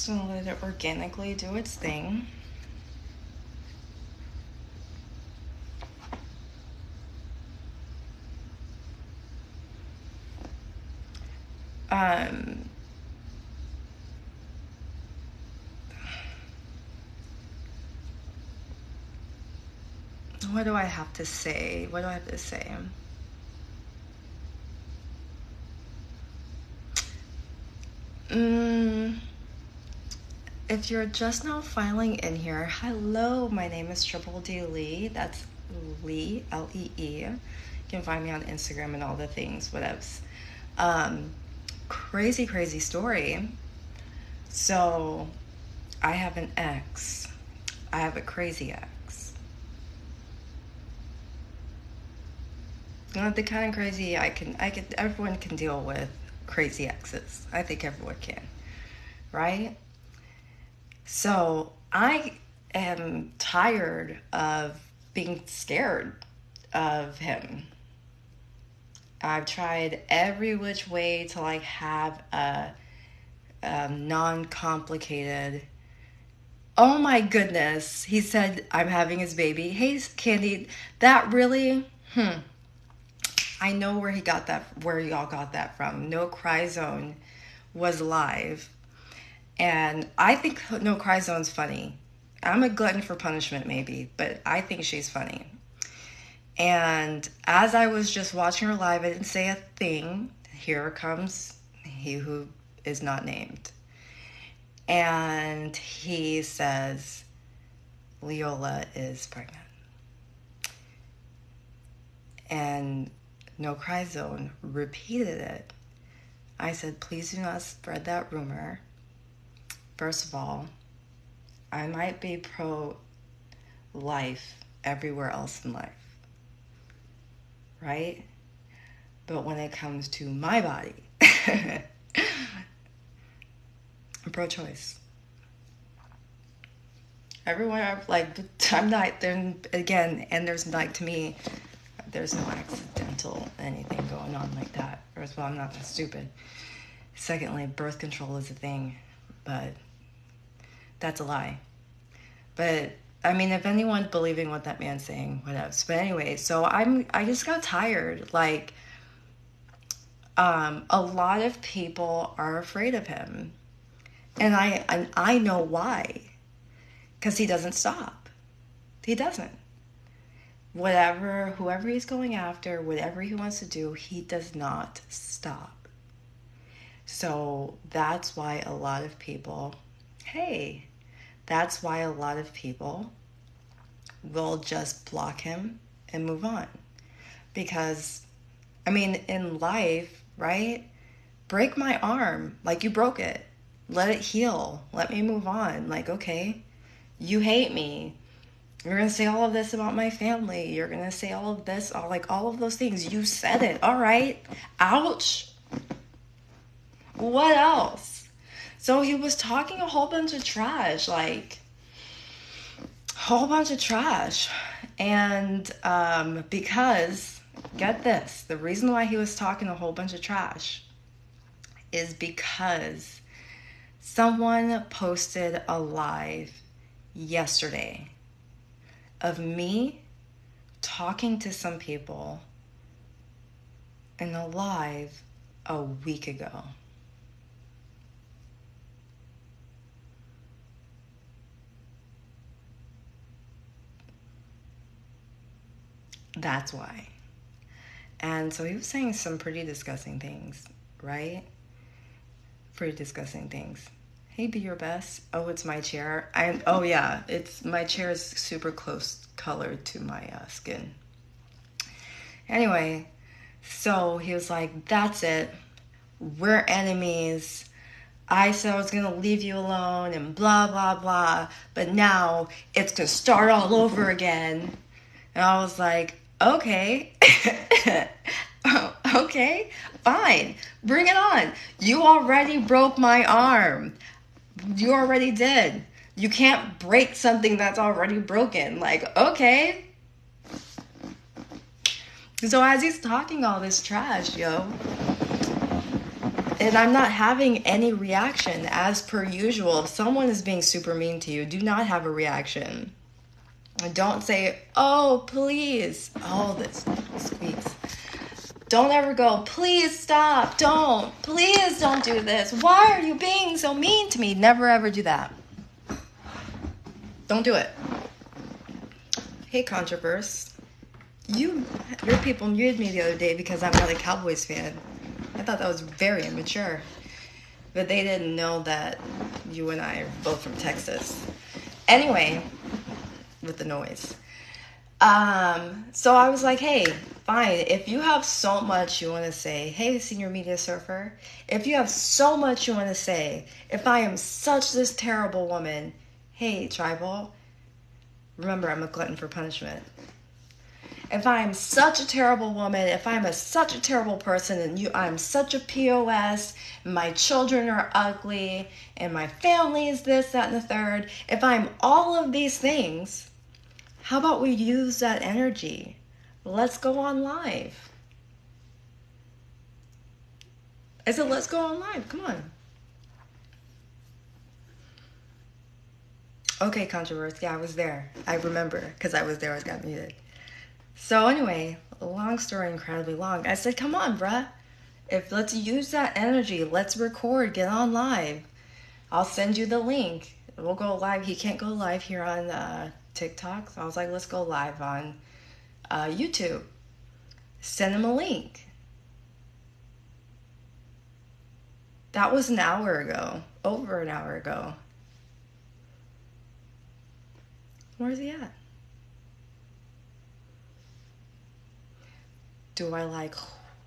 just gonna let it organically do its thing. What do I have to say? What do I have to say? If you're just now filing in here, hello, my name is Triple D Lee. That's Lee, L-E-E. You can find me on Instagram and all the things, whatevs. Crazy story. So, I have an ex. I have a crazy ex. Not the kind of crazy everyone can deal with crazy exes. I think everyone can, right? So I am tired of being scared of him. I've tried every which way to like have a non-complicated. Oh my goodness, he said I'm having his baby. Hey Candy, that really? I know where y'all got that from. NoCryZone was live. And I think NoCryZone's funny. I'm a glutton for punishment maybe, but I think she's funny. And as I was just watching her live, I didn't say a thing. Here comes he who is not named. And he says, Leola is pregnant. And NoCryZone repeated it. I said, please do not spread that rumor. First of all, I might be pro-life everywhere else in life, right? But when it comes to my body, I'm pro-choice. Everyone, I'm not, then again, and there's like, to me, there's no accidental anything going on like that. First of all, I'm not that stupid. Secondly, birth control is a thing, but that's a lie. But I mean, if anyone's believing what that man's saying, whatever. But anyway, so I just got tired. Like, a lot of people are afraid of him, and I know why, because he doesn't stop. He doesn't. Whoever he's going after, whatever he wants to do, he does not stop. So that's why a lot of people, will just block him and move on. Because, I mean, in life, right? Break my arm. Like, you broke it. Let it heal. Let me move on. Like, okay, you hate me. You're going to say all of this about my family. You're going to say all of this, all of those things. You said it. All right. Ouch. What else? So he was talking a whole bunch of trash, And because, get this, the reason why he was talking a whole bunch of trash is because someone posted a live yesterday of me talking to some people in a live a week ago. That's why. And so he was saying some pretty disgusting things, right? Pretty disgusting things. Hey, be your best. Oh, it's my chair. It's my chair is super close colored to my skin. Anyway, so he was like, that's it. We're enemies. I said I was going to leave you alone and blah, blah, blah. But now it's going to start all over again. And I was like, okay. Okay, fine. Bring it on. You already broke my arm. You already did. You can't break something that's already broken. Like, okay. So as he's talking all this trash, And I'm not having any reaction as per usual. If someone is being super mean to you, do not have a reaction. Don't say, oh, please. Oh, this squeaks. Don't ever go, please stop. Don't. Please don't do this. Why are you being so mean to me? Never ever do that. Don't do it. Hey, Controverse. Your people muted me the other day because I'm not a Cowboys fan. I thought that was very immature. But they didn't know that you and I are both from Texas. Anyway, with the noise. So I was like, hey, fine. If you have so much you want to say, hey, senior media surfer, if you have so much you want to say, if I am such this terrible woman, hey, tribal, remember I'm a glutton for punishment. If I'm such a terrible woman, if I'm such a terrible person, and I'm such a POS, and my children are ugly, and my family is this, that, and the third, if I'm all of these things, how about we use that energy? Let's go on live. I said, let's go on live. Come on. Okay, Controversy. Yeah, I was there. I remember because I was there. I got muted. So anyway, long story, incredibly long. I said, come on, bruh. Let's use that energy. Let's record. Get on live. I'll send you the link. We'll go live. He can't go live here on TikTok. So I was like, let's go live on YouTube. Send him a link. That was an hour ago. Over an hour ago. Where's he at? Do I like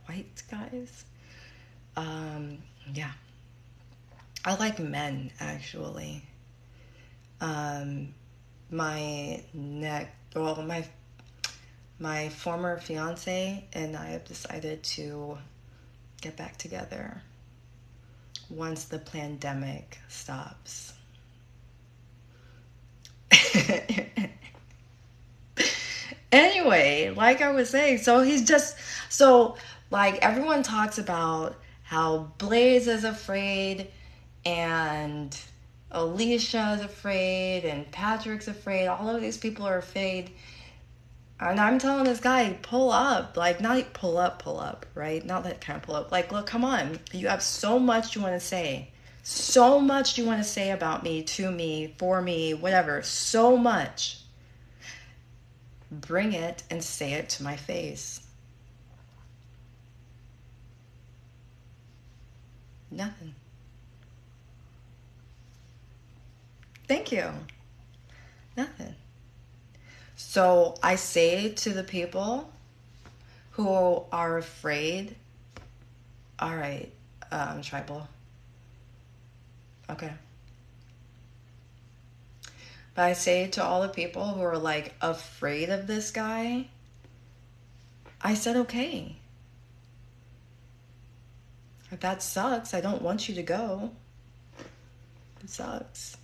white guys? Yeah. I like men, actually. My former fiance and I have decided to get back together once the pandemic stops. Anyway, like I was saying, like everyone talks about how Blaze is afraid and Alicia is afraid and Patrick's afraid. All of these people are afraid. And I'm telling this guy, pull up. Like, not pull up, right? Not that kind of pull up. Like, look, come on. You have so much you want to say. So much you want to say about me, to me, for me, whatever. So much. Bring it and say it to my face. Nothing. Thank you. Nothing. So I say to the people who are afraid, all right, tribal. Okay. But I say to all the people who are like afraid of this guy, I said, okay. If that sucks, I don't want you to go. It sucks.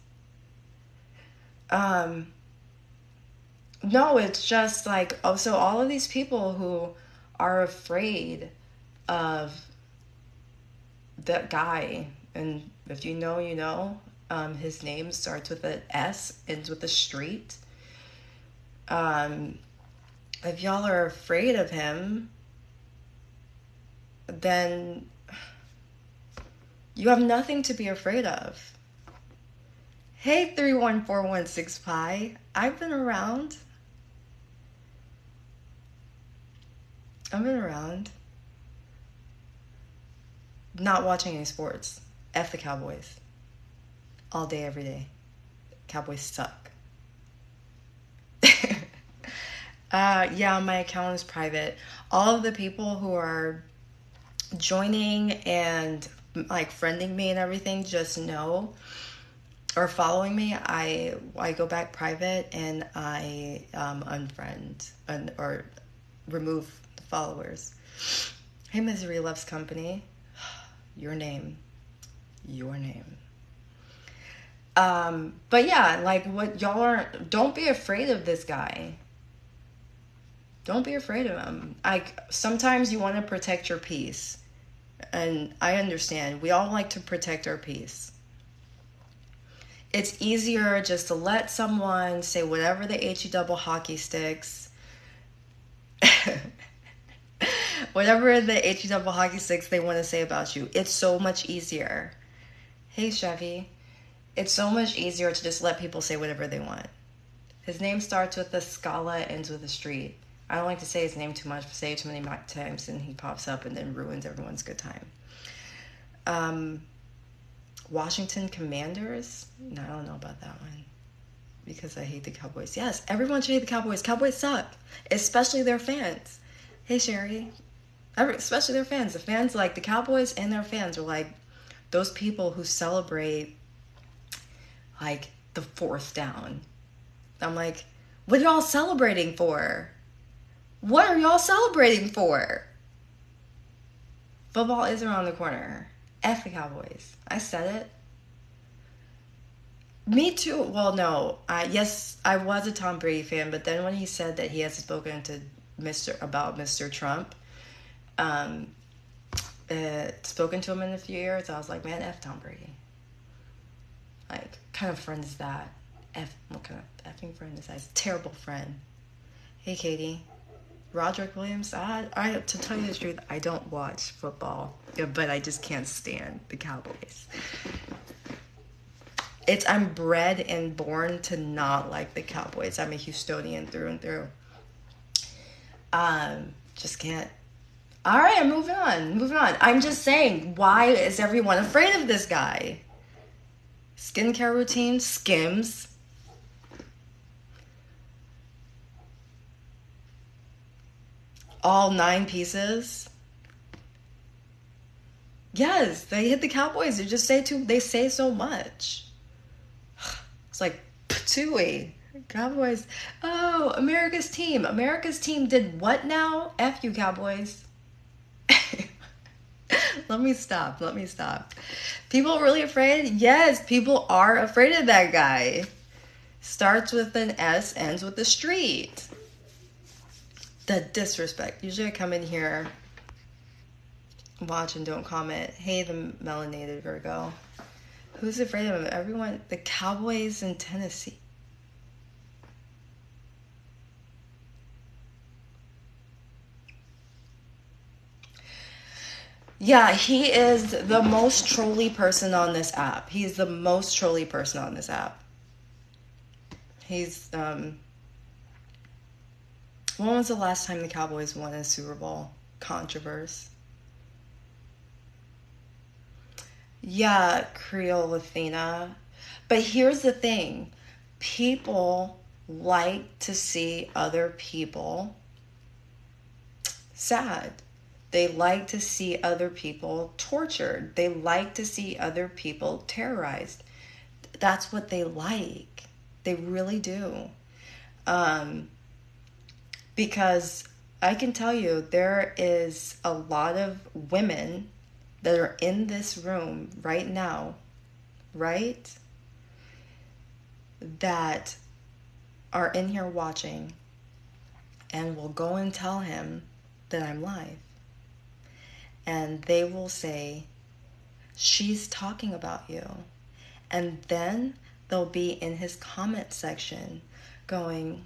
No, it's just like, oh, so all of these people who are afraid of that guy, and if you know, you know, his name starts with an S, ends with a street. If y'all are afraid of him, then you have nothing to be afraid of. Hey, 31416 Pi. I've been around. Not watching any sports. F the Cowboys. All day, every day. Cowboys suck. Yeah, my account is private. All of the people who are joining and like friending me and everything just know, or following me, I go back private and I unfriend or remove the followers. Hey, Misery Loves Company. Your name. But yeah, like what y'all aren't, don't be afraid of this guy. Don't be afraid of him. Like, sometimes you want to protect your peace. And I understand. We all like to protect our peace. It's easier just to let someone say whatever the HE double hockey sticks. Whatever the HE double hockey sticks they want to say about you. It's so much easier. Hey, Chevy. It's so much easier to just let people say whatever they want. His name starts with a Scala, ends with a street. I don't like to say his name too much, say it too many times, and he pops up and then ruins everyone's good time. Washington Commanders? No, I don't know about that one. Because I hate the Cowboys. Yes, everyone should hate the Cowboys. Cowboys suck. Especially their fans. Hey, Sherry. Especially their fans. The fans, like, the Cowboys and their fans are like those people who celebrate, like, the fourth down. I'm like, what are y'all celebrating for? What are y'all celebrating for? Football is around the corner. F the Cowboys. I said it. Me too. Well, no. Yes, I was a Tom Brady fan, but then when he said that he has spoken to Mr. Trump, spoken to him in a few years, I was like, man, F Tom Brady. Like, what kind of friend is that? What kind of effing friend is that? It's a terrible friend. Hey, Katie. Roderick Williams, to tell you the truth, I don't watch football, but I just can't stand the Cowboys. I'm bred and born to not like the Cowboys. I'm a Houstonian through and through. Just can't. All right, I'm moving on. I'm just saying, why is everyone afraid of this guy? Skincare routine, Skims. All 9 pieces. Yes, they hit the Cowboys. They say so much. It's like patooey. Cowboys. Oh, America's team. America's team did what now? F you, Cowboys. Let me stop. People really afraid? Yes, people are afraid of that guy. Starts with an S, ends with a street. The disrespect. Usually I come in here, watch and don't comment. Hey, the melanated Virgo. Who's afraid of him? Everyone. The Cowboys in Tennessee. Yeah, he is the most trolly person on this app. He's the most trolly person on this app. He's, when was the last time the Cowboys won a Super Bowl? Controversy. Yeah, Creole Athena. But here's the thing. People like to see other people sad. They like to see other people tortured. They like to see other people terrorized. That's what they like. They really do. Because I can tell you, there is a lot of women that are in this room right now, right? That are in here watching and will go and tell him that I'm live. And they will say, she's talking about you. And then they'll be in his comment section going,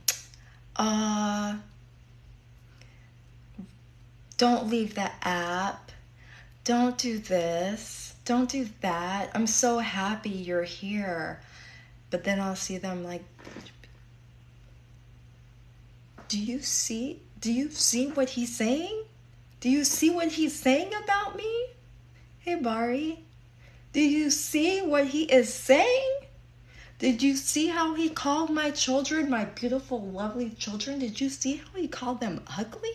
don't leave the app. Don't do this. Don't do that. I'm so happy you're here. But then I'll see them like, do you see what he's saying? Do you see what he's saying about me? Hey, Bari. Do you see what he is saying? Did you see how he called my children, my beautiful, lovely children? Did you see how he called them ugly?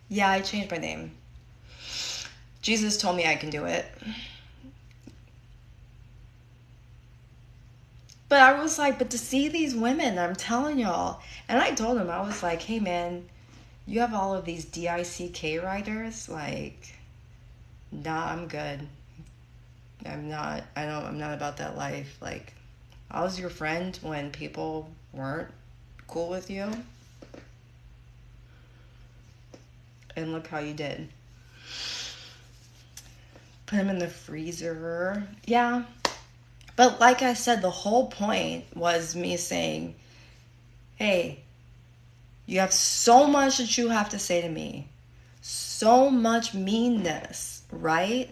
Yeah, I changed my name. Jesus told me I can do it. But I was like, but to see these women, I'm telling y'all. And I told him, I was like, hey man, you have all of these DICK writers. Like, nah, I'm good. I'm not about that life. Like, I was your friend when people weren't cool with you. And look how you did. Put him in the freezer. Yeah. But like I said, the whole point was me saying, hey, you have so much that you have to say to me. So much meanness, right?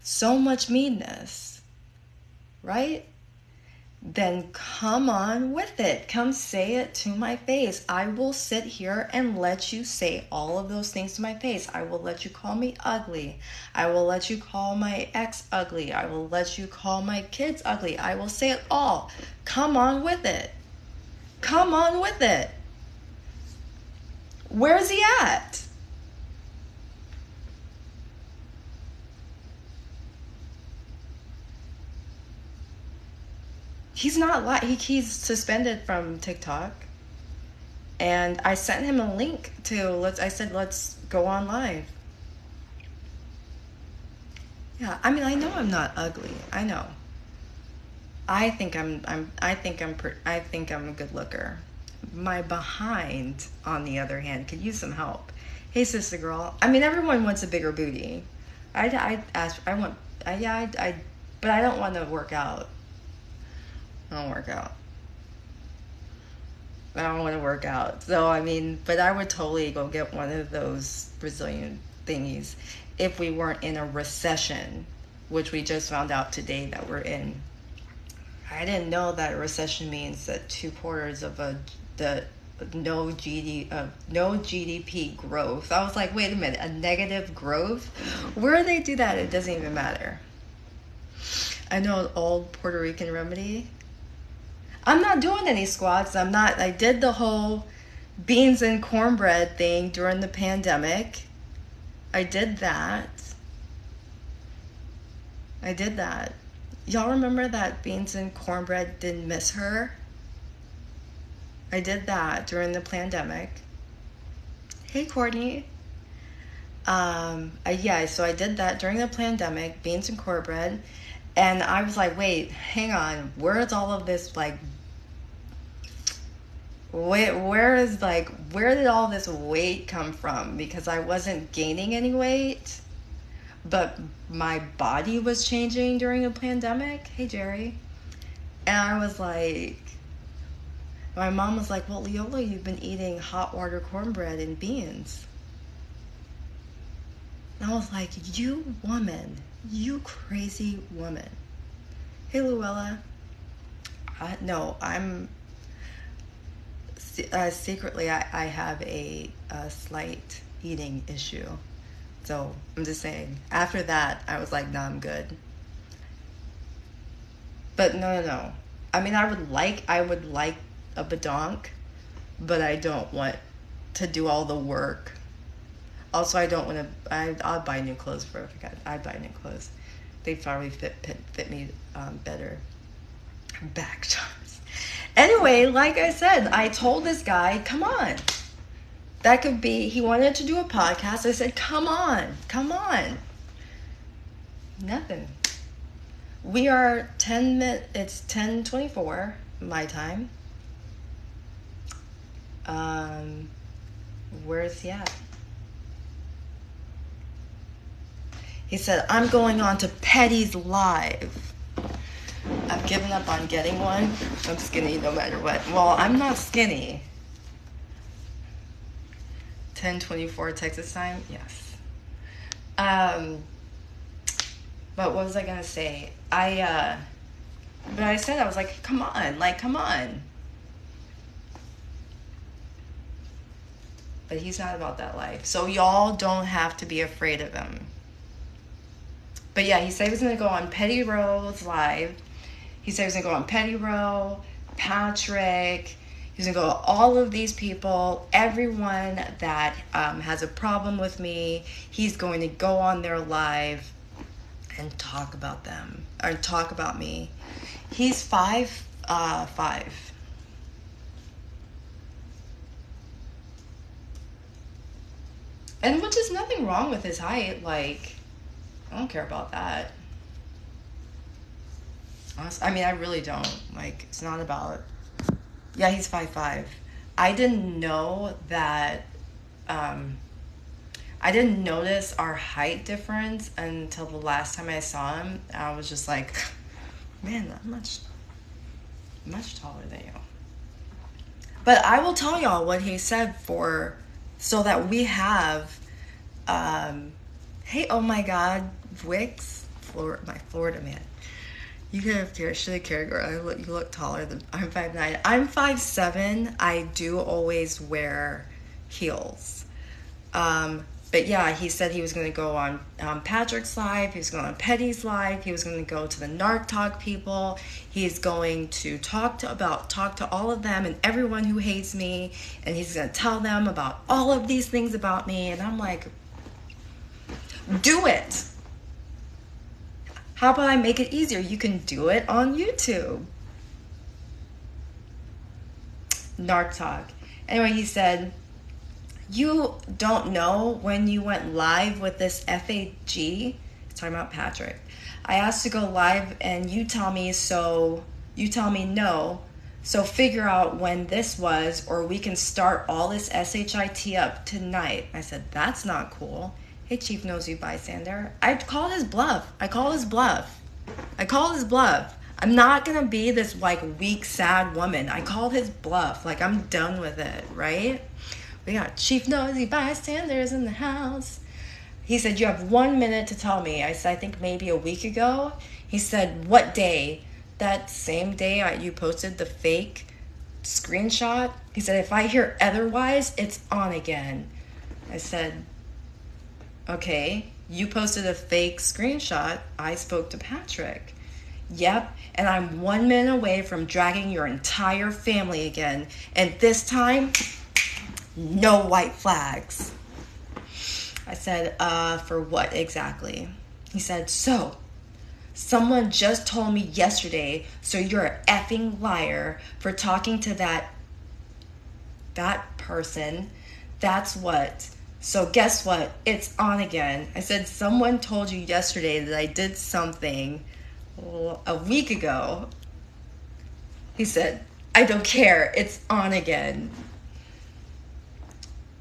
So much meanness, right? Then come on with it. Come say it to my face. I will sit here and let you say all of those things to my face. I will let you call me ugly. I will let you call my ex ugly. I will let you call my kids ugly. I will say it all. Come on with it. Come on with it. Where's he at? He's not he's suspended from TikTok. And I sent him a link to I said let's go on live. Yeah, I mean I know I'm not ugly. I know. I think I'm a good looker. My behind, on the other hand, could use some help. Hey, sister girl. I mean, everyone wants a bigger booty. But I don't want to work out. I don't work out. I don't want to work out. So, I mean, but I would totally go get one of those Brazilian thingies if we weren't in a recession, which we just found out today that we're in. I didn't know that a recession means that 2/4 of the no GDP growth. I was like, wait a minute, a negative growth? Where they do that, it doesn't even matter. I know an old Puerto Rican remedy. I'm not doing any squats. I did the whole beans and cornbread thing during the pandemic. I did that. Y'all remember that beans and cornbread didn't miss her? I did that during the pandemic. Hey, Courtney. So I did that during the pandemic, beans and cornbread. And I was like, wait, hang on. Where did all this weight come from? Because I wasn't gaining any weight, but my body was changing during the pandemic. Hey, Jerry. And I was like, my mom was like, well, Leola, you've been eating hot water cornbread and beans. And I was like, you woman, you crazy woman. Hey, Luella. No, I'm secretly, I have a slight eating issue. So I'm just saying, after that, I was like, nah, I'm good. But no. I mean, I would like a badonk, but I don't want to do all the work. Also, I don't want to. I'll buy new clothes I'd buy new clothes. They probably fit me better. Back charms. Anyway, like I said, I told this guy, come on. That could be. He wanted to do a podcast. I said, come on. Nothing. We are 10 minutes. It's 10:24 my time. Where's he at? He said, I'm going on to Petty's Live. I've given up on getting one. I'm skinny no matter what. Well, I'm not skinny. 10:24 Texas time? Yes. But what was I going to say? I said, I was like, come on. But he's not about that life. So y'all don't have to be afraid of him. But yeah, he said he was going to go on Petty Row's live. He said he was going to go on Petty Row, Patrick. He's going to go to all of these people, everyone that has a problem with me. He's going to go on their live and talk about them, or talk about me. He's 5'5". And which is nothing wrong with his height. Like, I don't care about that. Honestly, I mean, I really don't. Like, it's not about... Yeah, he's 5'5". I didn't know that I didn't notice our height difference until the last time I saw him. I was just like, man, I'm much taller than you. But I will tell y'all what he said so that we have, hey, oh my God, Wicks, my Florida man. You should have cared, girl. You look taller than, I'm 5'9". I'm 5'7". I do always wear heels. But yeah, he said he was going to go on Patrick's live. He was going on Petty's live. He was going to go to the Narc Talk people. He's going to talk to all of them and everyone who hates me. And he's going to tell them about all of these things about me. And I'm like, do it. How about I make it easier? You can do it on YouTube. Narc Talk. Anyway, he said, you don't know when you went live with this FAG. He's talking about Patrick. I asked to go live and you tell me no. So figure out when this was, or we can start all this SHIT up tonight. I said, that's not cool. Hey, Chief Nosey Bystander. I call his bluff. I'm not going to be this like weak, sad woman. I call his bluff. Like, I'm done with it, right? We got Chief Nosey Bystanders in the house. He said, you have 1 minute to tell me. I said, I think maybe a week ago. He said, what day? That same day you posted the fake screenshot. He said, if I hear otherwise, it's on again. I said, okay, you posted a fake screenshot. I spoke to Patrick. Yep, and I'm 1 minute away from dragging your entire family again. And this time, no white flags. I said, for what exactly? He said, so, someone just told me yesterday, so you're an effing liar for talking to that person. That's what. So guess what? It's on again. I said, someone told you yesterday that I did something a week ago. He said, I don't care. It's on again.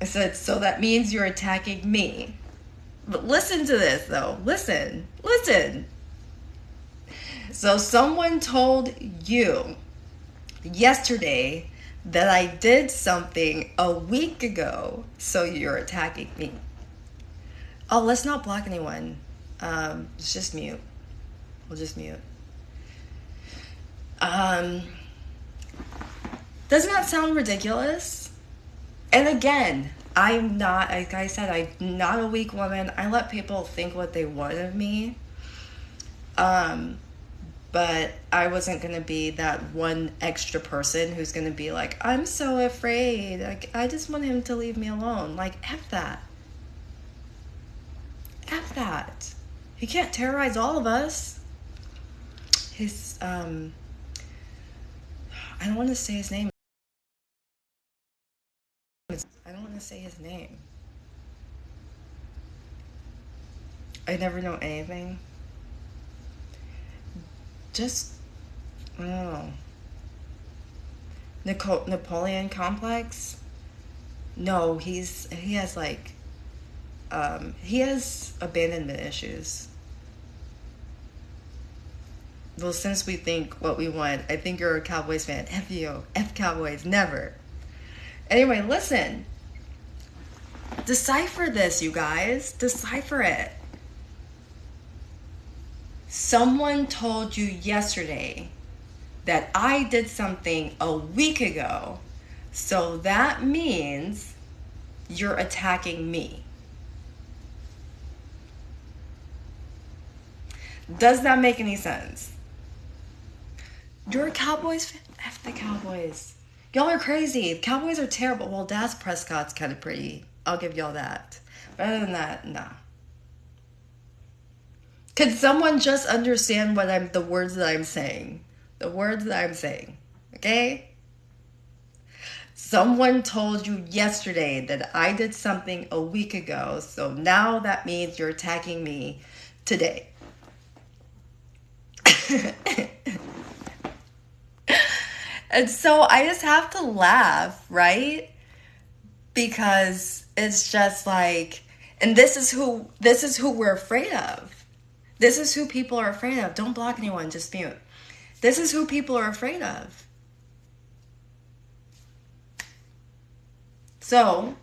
I said, so that means you're attacking me. But listen to this, though. Listen. So someone told you yesterday that I did something a week ago, so you're attacking me. Oh, let's not block anyone. Let's just mute. We'll just mute. Doesn't that sound ridiculous? And again, I'm not, like I said, I'm not a weak woman. I let people think what they want of me. But I wasn't going to be that one extra person who's going to be like, I'm so afraid. Like, I just want him to leave me alone. Like, F that. F that. He can't terrorize all of us. I don't want to say his name. I never know anything. Just, I don't know. Napoleon complex? No, he has abandonment issues. Well, since we think what we want, I think you're a Cowboys fan. F you. F Cowboys. Never. Anyway, listen. Decipher this, you guys. Decipher it. Someone told you yesterday that I did something a week ago, so that means you're attacking me. Does that make any sense? You're a Cowboys fan? F the Cowboys. Y'all are crazy. Cowboys are terrible. Well, Dak Prescott's kind of pretty. I'll give y'all that. But other than that, nah. Could someone just understand the words that I'm saying? The words that I'm saying. Okay? Someone told you yesterday that I did something a week ago, so now that means you're attacking me today. And so I just have to laugh, right? because it's just like, and this is who we're afraid of. This is who people are afraid of. Don't block anyone, just mute. This is who people are afraid of. So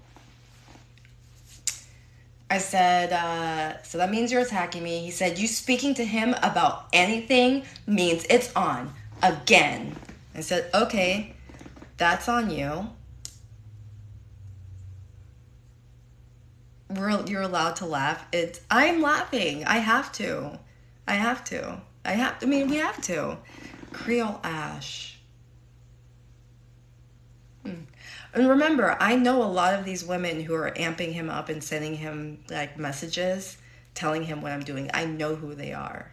I said, so that means you're attacking me. He said, you speaking to him about anything means it's on again. I said, okay, that's on you. You're allowed to laugh. I'm laughing. I have to. I mean, we have to. Creole Ash. And remember, I know a lot of these women who are amping him up and sending him like messages, telling him what I'm doing. I know who they are.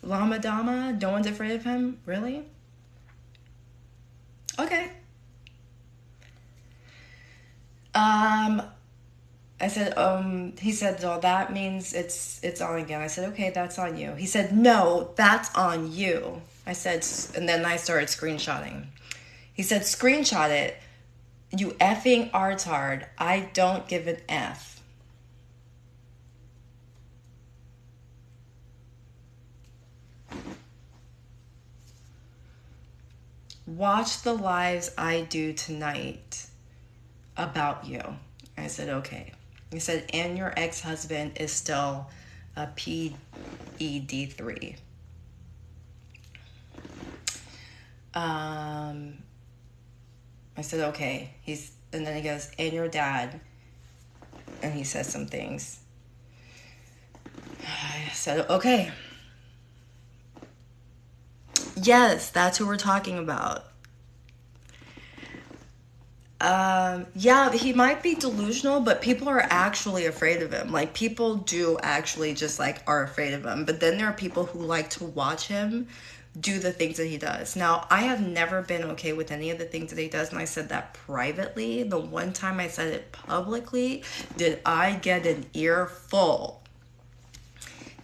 Lama Dama, no one's afraid of him? Really? Okay. I said, he said, well, that means it's on again. I said, okay, that's on you. He said, no, that's on you. I said, and then I started screenshotting. He said, screenshot it. You effing artard. I don't give an F. Watch the lives I do tonight about you. I said, okay. He said, and your ex-husband is still a PED3. I said, okay. And then he goes, and your dad. And he says some things. I said, okay. Yes, that's who we're talking about. Yeah, he might be delusional, but people are actually afraid of him. Like, people do actually just, like, are afraid of him. But then there are people who like to watch him do the things that he does. Now, I have never been okay with any of the things that he does, and I said that privately. The one time I said it publicly, did I get an earful?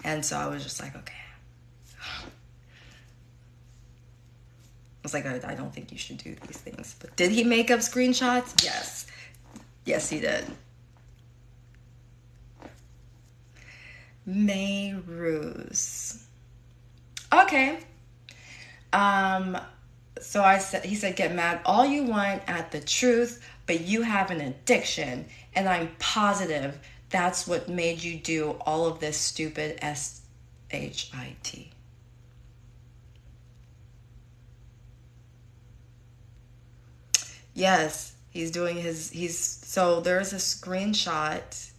And so I was just like, okay. I was like, I don't think you should do these things. But did he make up screenshots? Yes. Yes, he did. May Ruse. Okay. So he said, get mad all you want at the truth, but you have an addiction. And I'm positive that's what made you do all of this stupid SHIT. Yes, so there's a screenshot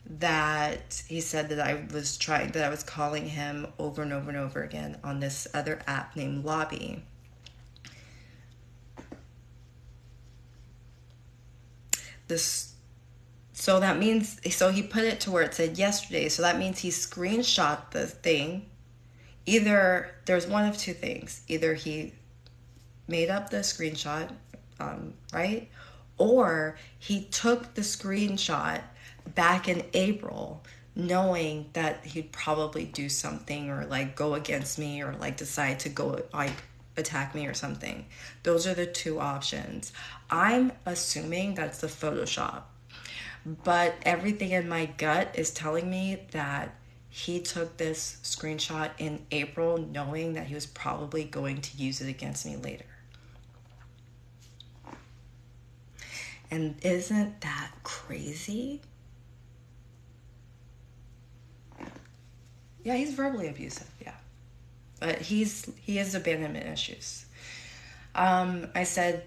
that he said that I was calling him over and over and over again on this other app named Lobby. So he put it to where it said yesterday, so that means he screenshot the thing. Either there's one of two things. Either he made up the screenshot, right? Or he took the screenshot back in April, knowing that he'd probably do something or like go against me or like decide to go like attack me or something. Those are the two options. I'm assuming that's the Photoshop, but everything in my gut is telling me that he took this screenshot in April knowing that he was probably going to use it against me later. And isn't that crazy? Yeah, he's verbally abusive, yeah. But he has abandonment issues. I said,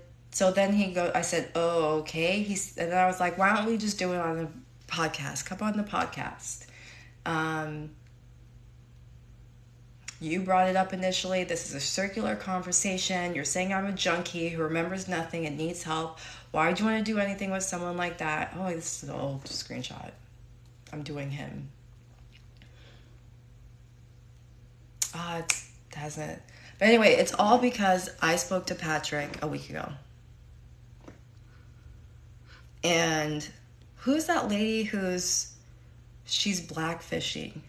oh, okay. And then I was like, why don't we just do it on the podcast? Come on the podcast. You brought it up initially. This is a circular conversation. You're saying I'm a junkie who remembers nothing and needs help. Why would you want to do anything with someone like that? Oh, this is an old screenshot. I'm doing him. It hasn't. But anyway, it's all because I spoke to Patrick a week ago. And who's that lady she's blackfishing?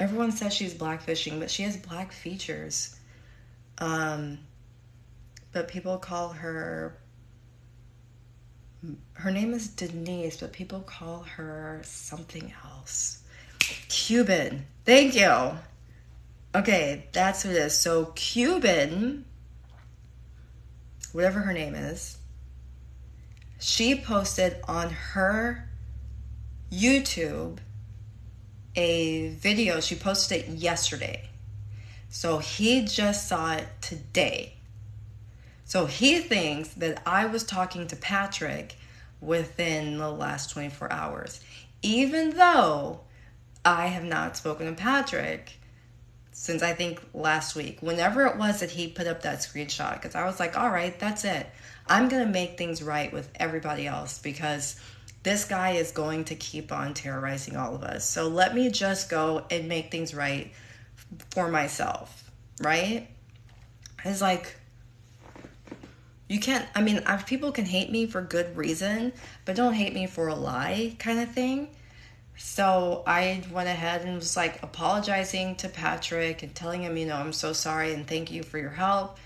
Everyone says she's blackfishing, but she has black features. But people call her name is Denise, but people call her something else. Cuban. Thank you. Okay, that's what it is. So Cuban, whatever her name is, she posted on her YouTube a video. She posted it yesterday. So he just saw it today. So he thinks that I was talking to Patrick within the last 24 hours. Even though I have not spoken to Patrick since I think last week. Whenever it was that he put up that screenshot. Because I was like, all right, that's it. I'm going to make things right with everybody else. Because this guy is going to keep on terrorizing all of us. So let me just go and make things right for myself. Right? It's like... You can't, I mean, people can hate me for good reason, but don't hate me for a lie kind of thing. So I went ahead and was like apologizing to Patrick and telling him, I'm so sorry and thank you for your help.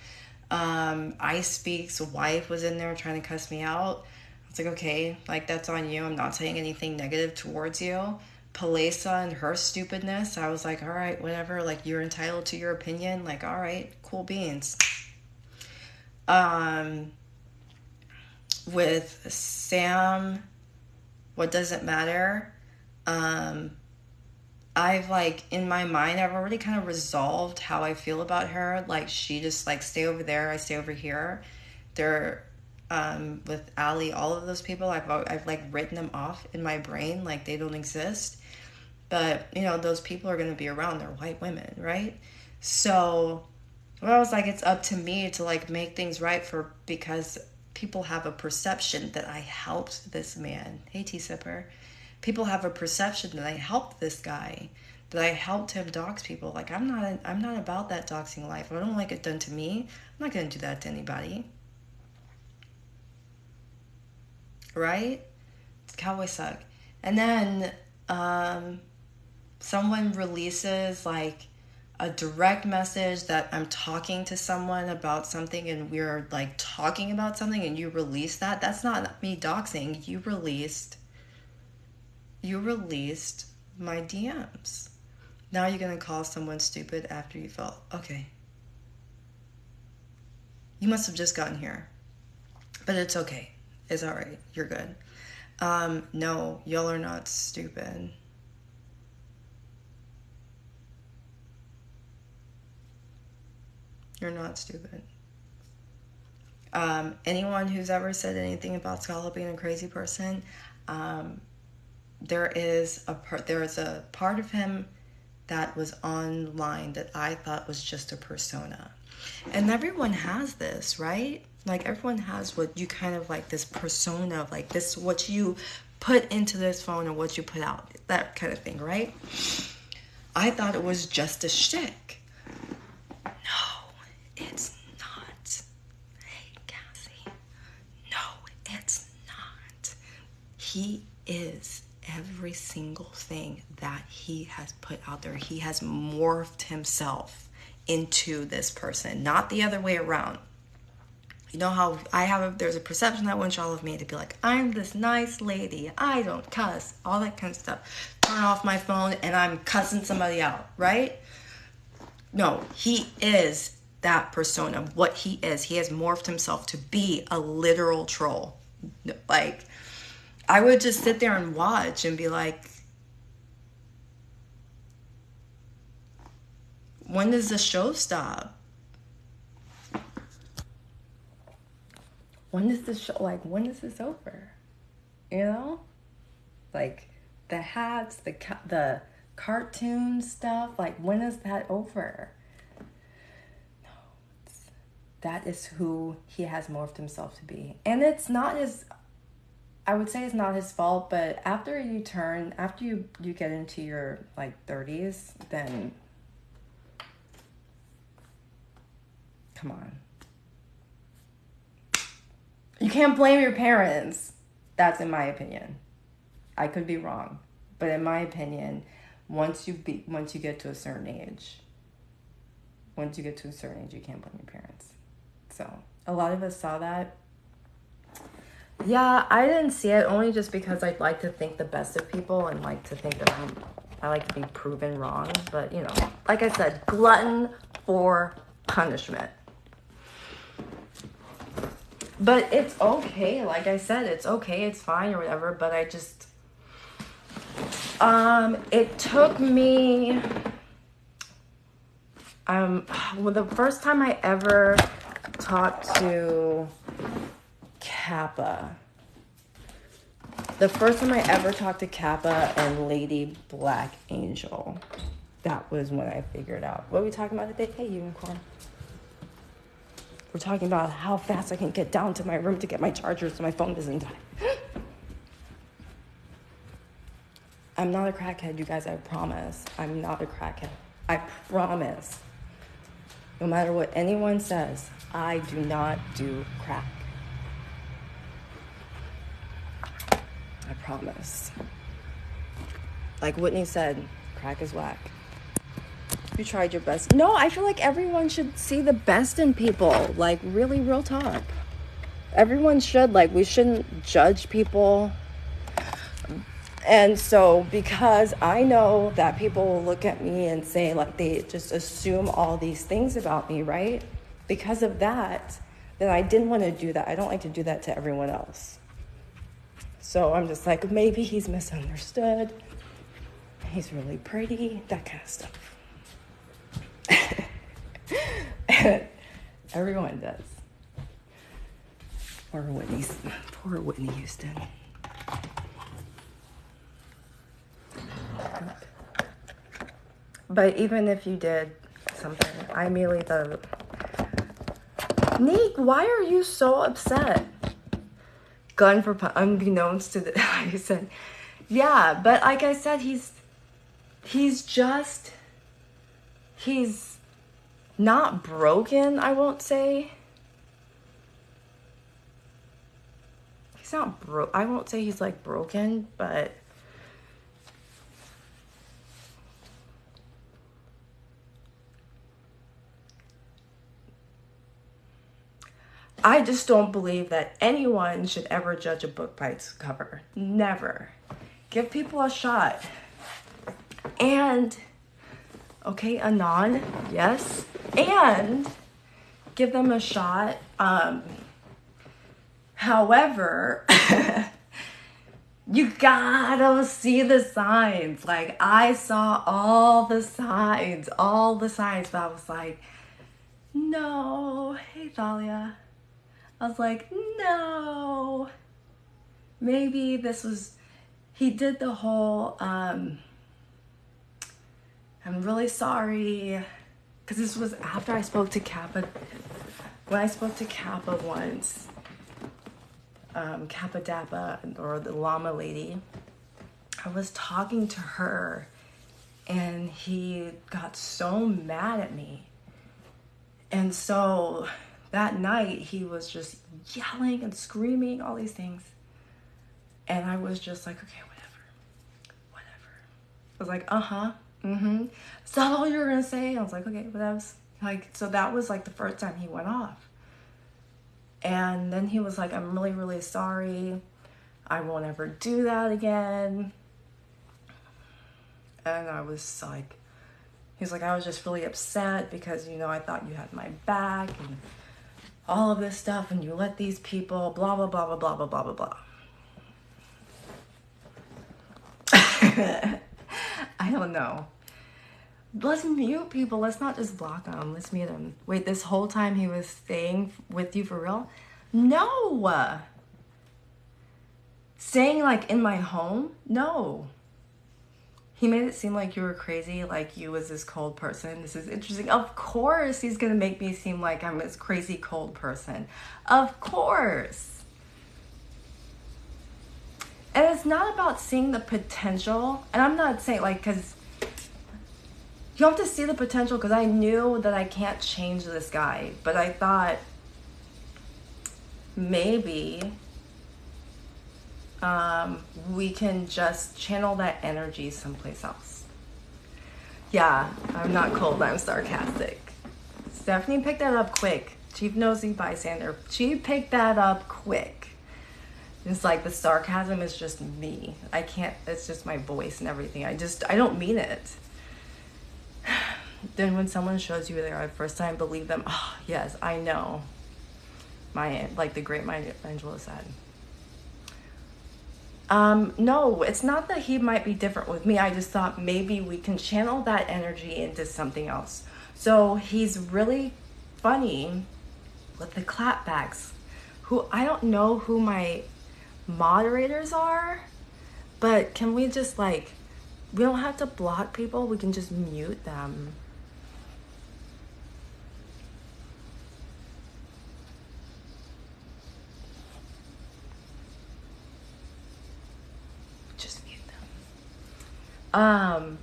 Ice Speak's wife was in there trying to cuss me out. I was like, okay, like that's on you. I'm not saying anything negative towards you. Palesa and her stupidness, I was like, all right, whatever. Like, you're entitled to your opinion. Like, all right, cool beans. With Sam, what doesn't matter, I've like, in my mind, I've already kind of resolved how I feel about her. Like, she just like, stay over there, I stay over here. They're, with Ali, all of those people, I've like written them off in my brain, like they don't exist. But, those people are going to be around. They're white women, right? So... Well, I was like, it's up to me to like make things right because people have a perception that I helped this man. Hey, T-Sipper. People have a perception that I helped this guy, that I helped him dox people. Like, I'm not about that doxing life. If I don't like it done to me, I'm not going to do that to anybody. Right? Cowboy suck. And then someone releases like a direct message that I'm talking to someone about something and we're like talking about something and you release that. That's not me doxing. You released my DMs. Now you're going to call someone stupid after you felt, okay. You must have just gotten here. But it's okay. It's all right. You're good. No, y'all are not stupid. You're not stupid. Anyone who's ever said anything about Scala being a crazy person, there is a part of him that was online that I thought was just a persona. And everyone has this, right? Like, everyone has what you kind of like, this persona of like this, what you put into this phone or what you put out, that kind of thing, right? I thought it was just a shtick. It's not. Hey, Cassie. No, it's not. He is every single thing that he has put out there. He has morphed himself into this person, not the other way around. You know how there's a perception that want y'all of me to be like, I'm this nice lady, I don't cuss, all that kind of stuff. Turn off my phone and I'm cussing somebody out, right? No, he is that persona, what he is. He has morphed himself to be a literal troll. Like, I would just sit there and watch and be like, when does the show stop? When is the show, like, when is this over? Like, the hats, the cartoon stuff, like, when is that over? That is who he has morphed himself to be. And it's not I would say it's not his fault, but after you get into your like 30s, then come on. You can't blame your parents. That's in my opinion. I could be wrong. But in my opinion, once you get to a certain age. Once you get to a certain age, you can't blame your parents. So a lot of us saw that. Yeah, I didn't see it only just because I'd like to think the best of people and like to think that I like to be proven wrong. But, you know, like I said, glutton for punishment. But it's okay. Like I said, it's okay. It's fine or whatever. But I just, it took me, well, the first time I ever talked to Kappa. The first time I ever talked to Kappa and Lady Black Angel, that was when I figured out. What are we talking about today? Hey, Unicorn. We're talking about how fast I can get down to my room to get my charger so my phone doesn't die. I'm not a crackhead, you guys, I promise. I'm not a crackhead. I promise. No matter what anyone says, I do not do crack. I promise. Like Whitney said, crack is whack. You tried your best. No, I feel like everyone should see the best in people. Like, really, real talk. Everyone should. Like, we shouldn't judge people. And so, because I know that people will look at me and say, like, they just assume all these things about me, right? Because of that, then I didn't want to do that. I don't like to do that to everyone else. So I'm just like, maybe he's misunderstood. He's really pretty, that kind of stuff. Everyone does. Poor Whitney Houston. But even if you did something, I immediately thought, Neek, why are you so upset? Gun for unbeknownst to the, I said, yeah, but like I said, he's not broken, I won't say. He's not I won't say he's like broken, but I just don't believe that anyone should ever judge a book by its cover. Never. Give people a shot. And, okay, Anon, yes. And give them a shot. However, you gotta see the signs. Like, I saw all the signs, but I was like, no. Hey, Thalia. I was like, no. Maybe this was, he did the whole, I'm really sorry. Because this was after I spoke to Kappa. When I spoke to Kappa once, Kappa Dappa, or the llama lady, I was talking to her and he got so mad at me. And so that night he was just yelling and screaming, all these things. And I was just like, okay, whatever. I was like, is that all you were gonna say? I was like, okay, but that was like, so that was like the first time he went off. And then he was like, I'm really, really sorry. I won't ever do that again. And I was like, he's like, I was just really upset because, you know, I thought you had my back and all of this stuff, and you let these people blah, blah, blah, blah, blah, blah, blah, blah, blah. I don't know. Let's mute people. Let's not just block them. Let's mute them. Wait, this whole time he was staying with you for real? No. Staying like in my home? No. He made it seem like you were crazy, like you was this cold person. This is interesting. Of course he's gonna make me seem like I'm this crazy cold person. Of course. And it's not about seeing the potential. And I'm not saying like, because you have to see the potential, because I knew that I can't change this guy. But I thought maybe we can just channel that energy someplace else. Yeah, I'm not cold, I'm sarcastic. Stephanie picked that up quick. Chief Nosey Bystander. She picked that up quick. It's like the sarcasm is just me. I can't, it's just my voice and everything. I don't mean it. Then when someone shows you their first time, believe them. Oh, yes, I know. Like the great Maya Angelou said. No, it's not that he might be different with me. I just thought maybe we can channel that energy into something else. So he's really funny with the clapbacks. Who I don't know who my moderators are, but can we just like we don't have to block people, we can just mute them. Just mute them.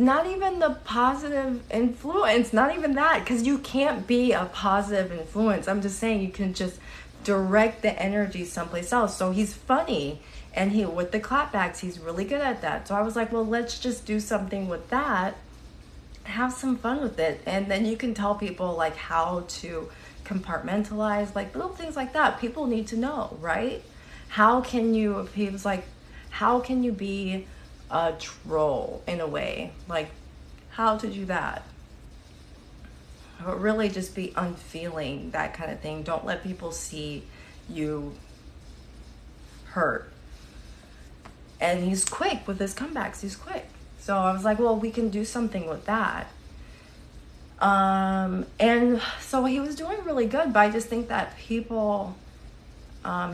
Not even the positive influence, not even that, because you can't be a positive influence. I'm just saying you can just direct the energy someplace else. So he's funny, and he with the clapbacks, he's really good at that. So I was like, well, let's just do something with that, have some fun with it, and then you can tell people like how to compartmentalize, like little things like that. People need to know, right? How can you? If he was like, how can you be a troll in a way, like how to do that, but really just be unfeeling, that kind of thing. Don't let people see you hurt. And he's quick with his comebacks, he's quick. So I was like, well, we can do something with that. And so he was doing really good, but I just think that people,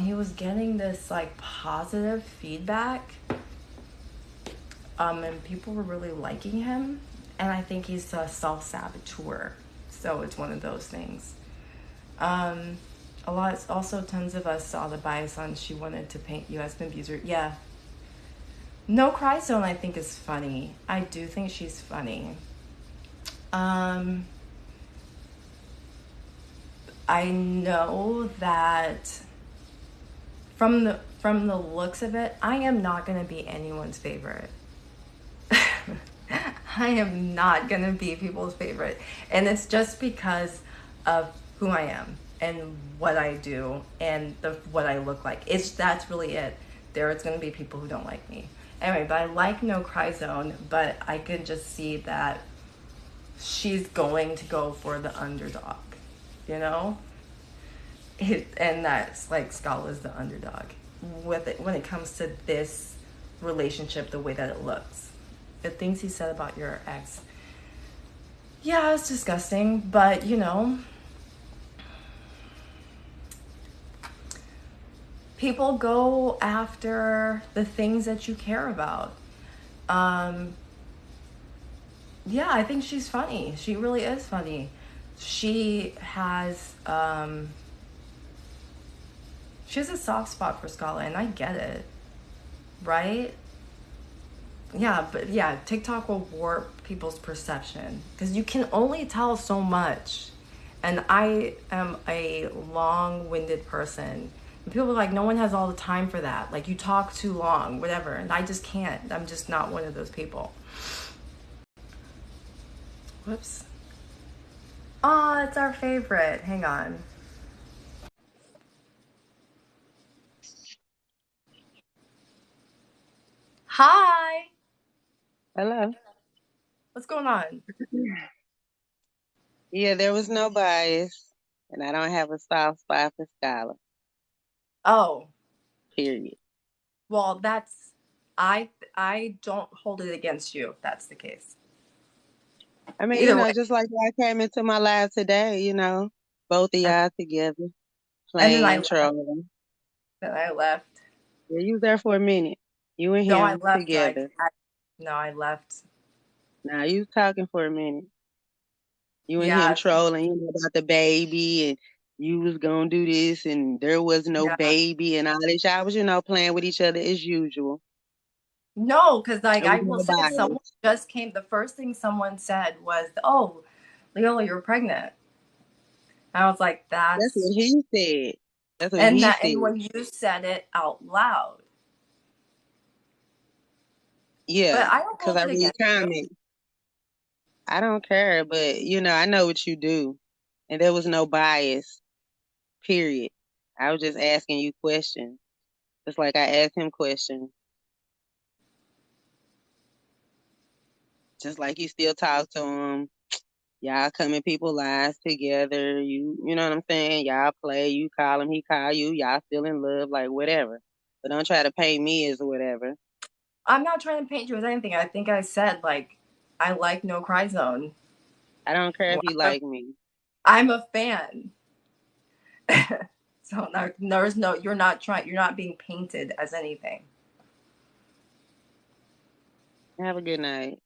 he was getting this like positive feedback, and people were really liking him. And I think he's a self-saboteur, so it's one of those things. Um, a lot, also tons of us saw the bias on she wanted to paint you as an abuser. Yeah, NoCryZone I think is funny. I do think she's funny. Um, I know that from the looks of it, I am not going to be anyone's favorite. I am not going to be people's favorite. And it's just because of who I am and what I do and what I look like. That's really it. There's going to be people who don't like me. Anyway, but I like NoCryZone, but I could just see that she's going to go for the underdog, you know? And that's like Scala's the underdog with it when it comes to this relationship, the way that it looks. The things he said about your ex, yeah, it's disgusting, but people go after the things that you care about. um yeah, I think she's funny. She really is funny. She has she has a soft spot for Scala, and I get it, right? Yeah, but yeah, TikTok will warp people's perception because you can only tell so much. And I am a long winded person. And people are like, no one has all the time for that. Like, you talk too long, whatever. And I just can't. I'm just not one of those people. Whoops. Oh, it's our favorite. Hang on. Hi. Hello. What's going on? Yeah, there was no bias, and I don't have a soft spot for Skylar. Oh, Period. well, I don't hold it against you if that's the case. I mean, Either way. just like I came into my live today, both of And y'all together and then I playing, left. trolling. Then I left. Yeah, you was there for a minute. You and No, I him left. together. No, I left. Now you was talking for a minute. You and him Yeah, trolling, about the baby and you was gonna do this and there was no yeah. baby and all this. Y'all was, playing with each other as usual. No, because like There was I will no say, someone bias. just came. The first thing someone said was, "Oh, Leola, you're pregnant." I was like, That's "That's," what he said. That's what and he that, and said. when you said it out loud, Yeah, but I don't because hold I it read against you. comments. I don't care, but I know what you do. And there was no bias, period. I was just asking you questions. Just like I asked him questions. Just like you still talk to him. Y'all come in people's lives together. You know what I'm saying? Y'all play, you call him, he call you, y'all still in love, like whatever. But don't try to paint me as whatever. I'm not trying to paint you as anything. I think I said, like, I like NoCryZone. I don't care if you like me. I'm a fan. So there's no, you're not being painted as anything. Have a good night.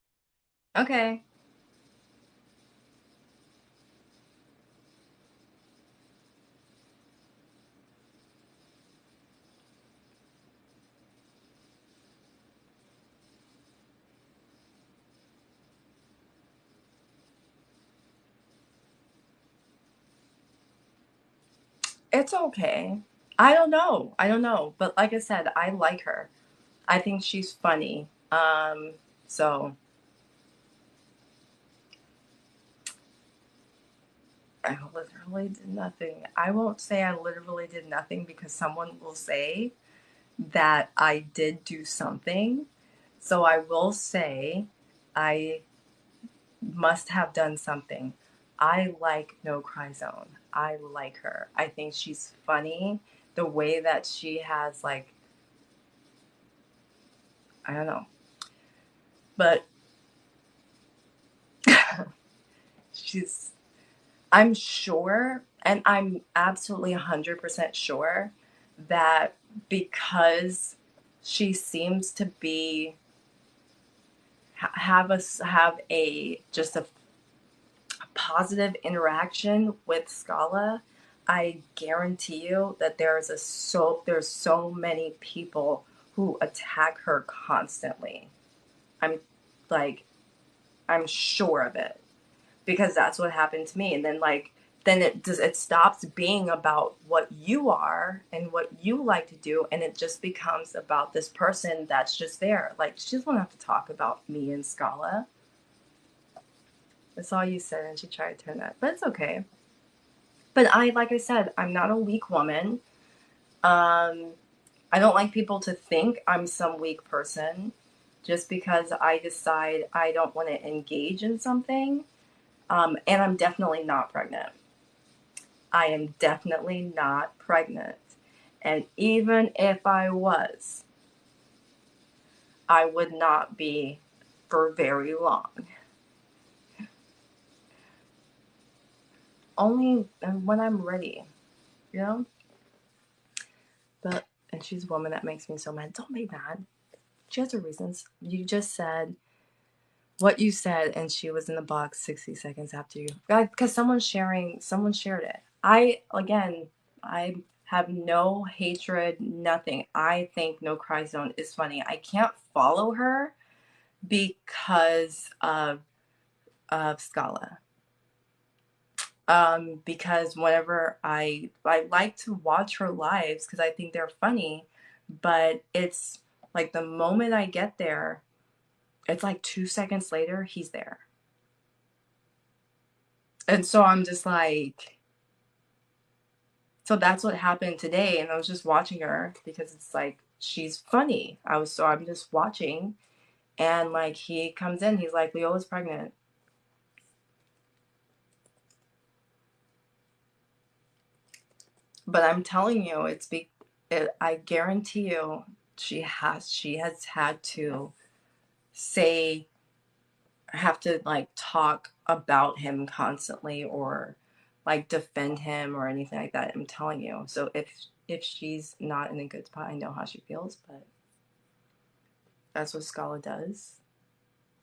Okay. It's okay. I don't know. I don't know. But like I said, I like her. I think she's funny. So I literally did nothing. I won't say I literally did nothing because someone will say that I did do something. So I will say I must have done something. I like NoCryZone. I like her. I think she's funny. The way that she has, like, I don't know. But she's, I'm sure, and I'm absolutely 100% sure that because she seems to be have a just a positive interaction with Scala, I guarantee you that there's so many people who attack her constantly. I'm like I'm sure of it because that's what happened to me. And then it stops being about what you are and what you like to do, and it just becomes about this person that's just there. Like, she doesn't have to talk about me and Scala. That's all you said, and she tried to turn that, but it's okay. But like I said, I'm not a weak woman. Um, I don't like people to think I'm some weak person just because I decide I don't want to engage in something. And I'm definitely not pregnant. I am definitely not pregnant. And even if I was, I would not be for very long. Only when I'm ready, you know? But, and she's a woman that makes me so mad. Don't be mad. She has her reasons. You just said what you said, and she was in the box 60 seconds after you. Because someone shared it. I have no hatred, nothing. I think NoCryZone is funny. I can't follow her because of Scala. Because whenever I like to watch her lives because I think they're funny, but it's like the moment I get there, it's like 2 seconds later he's there. And so I'm just like, so that's what happened today. And I was just watching her because it's like, she's funny. I'm just watching. And like, he comes in, he's like, Leola's pregnant. But I'm telling you, I guarantee you, she has had to say, have to like talk about him constantly or like defend him or anything like that. I'm telling you. So if she's not in a good spot, I know how she feels, but that's what Scala does.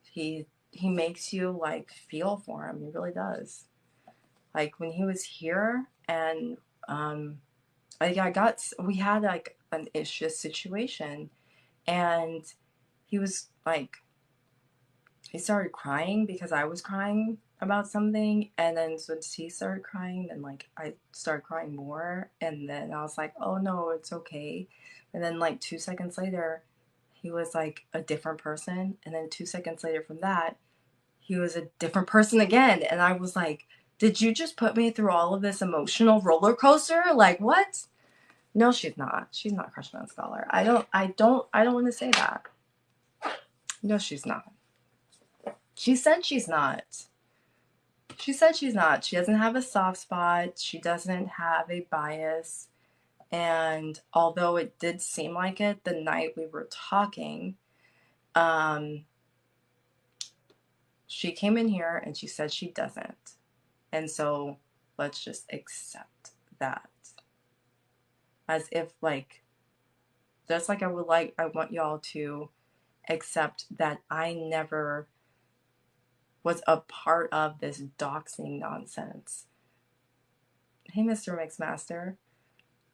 He makes you like feel for him. He really does. Like when he was here and like we had like an issue situation, and he was like he started crying because I was crying about something, and then so he started crying, and like I started crying more, and then I was like, oh no, it's okay. And then like 2 seconds later he was like a different person, and then 2 seconds later from that he was a different person again. And I was like, did you just put me through all of this emotional roller coaster? Like, what? No, she's not. She's not crushing on Scholar. I don't want to say that. No, she's not. She said she's not. She said she's not. She doesn't have a soft spot. She doesn't have a bias. And although it did seem like it the night we were talking, um, she came in here and she said she doesn't. And so let's just accept that. As if, like, just like I want y'all to accept that I never was a part of this doxing nonsense. Hey, Mr. Mixmaster.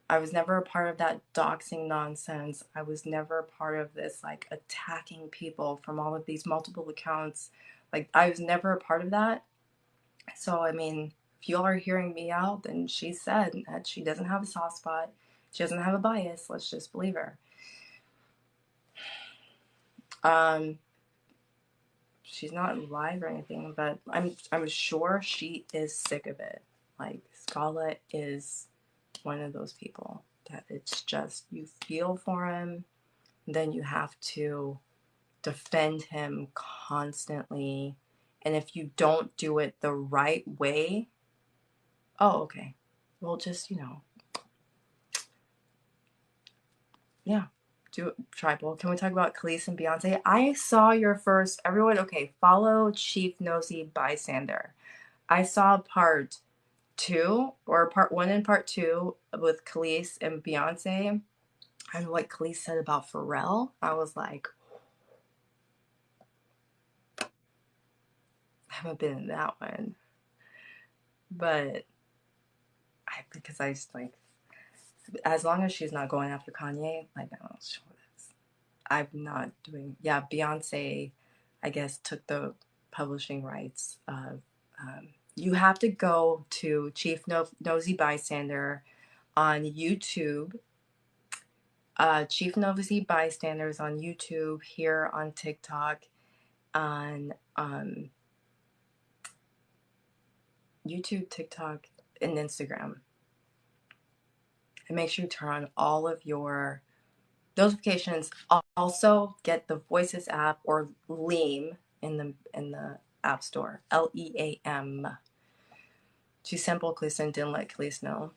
I was never a part of that doxing nonsense. I was never a part of this, like, attacking people from all of these multiple accounts. Like, I was never a part of that. So, I mean, if you all are hearing me out, then she said that she doesn't have a soft spot. She doesn't have a bias. Let's just believe her. She's not live or anything, but I'm sure she is sick of it. Like, Scala is one of those people that it's just, you feel for him, then you have to defend him constantly. And if you don't do it the right way, oh, okay. Well, just, yeah, do it. Tribal. Can we talk about Khalees and Beyonce? I saw your first, everyone, okay, follow Chief Nosey Bystander. I saw part 2, or part 1 and part 2 with Khalees and Beyonce. And what Khalees said about Pharrell, I was like, I haven't been in that one. But because I just, like, as long as she's not going after Kanye, like, I don't show this. I'm not doing, yeah, Beyonce, I guess, took the publishing rights of, you have to go to Chief Nosey Bystander on YouTube. Chief Nosey Bystanders on YouTube, here on TikTok, on YouTube, TikTok, and Instagram. And make sure you turn on all of your notifications. Also, get the Voices app or Leam in the App Store. Leam. Too simple, Cleason didn't let Cleese know.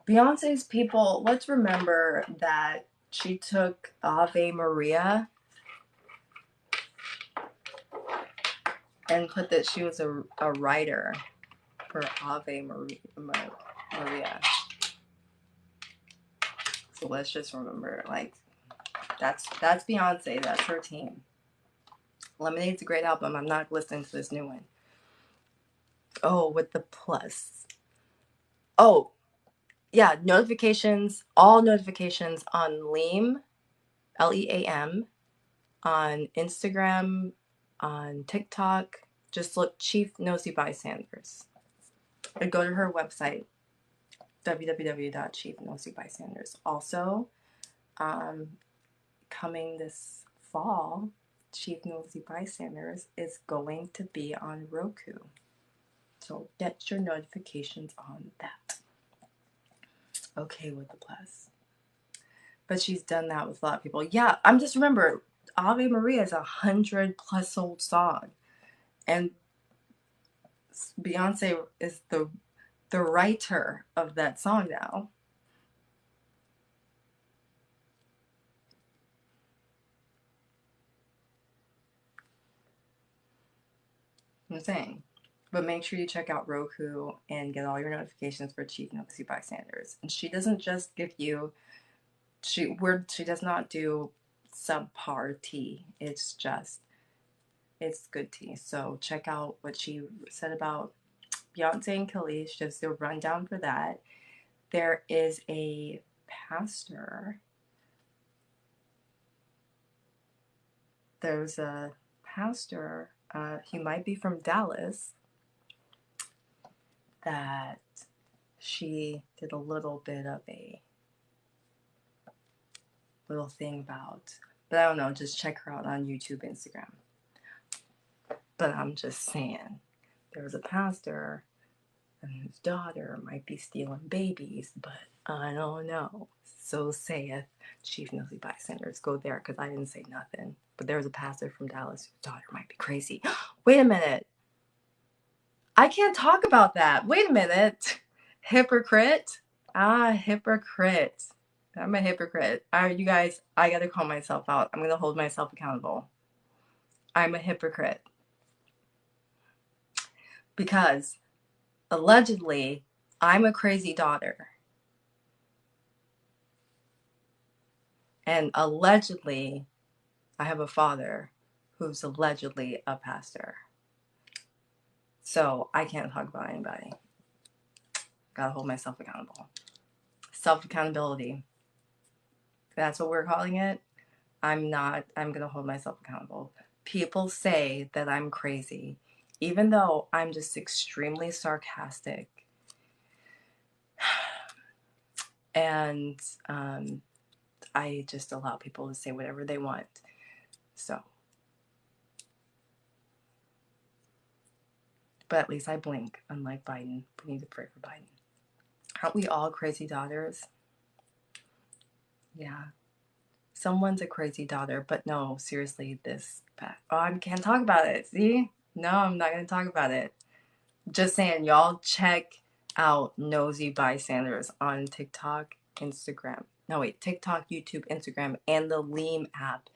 Beyonce's people, let's remember that she took Ave Maria and put that she was a writer for Ave Maria. So let's just remember, like, that's Beyonce. That's her team. Lemonade's a great album. I'm not listening to this new one. Oh, with the plus. Oh, yeah, notifications, all notifications on Leam, Leam, on Instagram, on TikTok. Just look Chief Nosey Bystanders. Or go to her website, www.chiefnoseybystanders. Also, coming this fall, Chief Nosey Bystanders is going to be on Roku. So get your notifications on that. Okay with the plus. But she's done that with a lot of people. Yeah, I'm just remember, Ave Maria is 100+ old song. And Beyonce is the writer of that song now. I'm saying. But make sure you check out Roku and get all your notifications for Chief Nosey Bystanders. And she doesn't just give you, she does not do subpar tea. It's good tea. So check out what she said about Beyonce and Khalees, just a rundown for that. There is a pastor. There's a pastor, he might be from Dallas, that she did a little bit of a little thing about. But I don't know, just check her out on YouTube, Instagram. But I'm just saying, there's a pastor and his daughter might be stealing babies, but I don't know. So saith Chief Nosey Bystanders. Go there, because I didn't say nothing. But there's a pastor from Dallas whose daughter might be crazy. Wait a minute. I can't talk about that. Wait a minute. Hypocrite? Hypocrite. I'm a hypocrite. You guys, I gotta call myself out. I'm gonna hold myself accountable. I'm a hypocrite. Because allegedly, I'm a crazy daughter. And allegedly, I have a father who's allegedly a pastor. So I can't talk about anybody. Gotta hold myself accountable. Self-accountability. That's what we're calling it. I'm gonna hold myself accountable. People say that I'm crazy, even though I'm just extremely sarcastic. And I just allow people to say whatever they want. So, but at least I blink, unlike Biden. We need to pray for Biden. Aren't we all crazy daughters? Yeah. Someone's a crazy daughter, but no, seriously, I can't talk about it. See? No, I'm not going to talk about it. Just saying, y'all check out Nosey Bystanders on TikTok, Instagram. No, wait, TikTok, YouTube, Instagram, and the Leam app.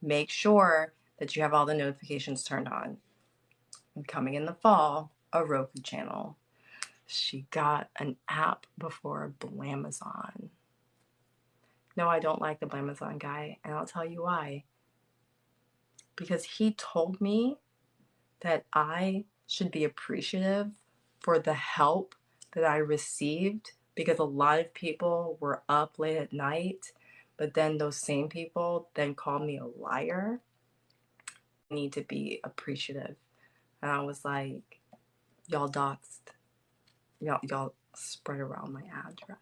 Make sure that you have all the notifications turned on. And coming in the fall, a Roku channel. She got an app before Blamazon. No, I don't like the Blamazon guy, and I'll tell you why. Because he told me that I should be appreciative for the help that I received, because a lot of people were up late at night, but then those same people then called me a liar. I need to be appreciative. And I was like, y'all doxed. Y'all spread around my address.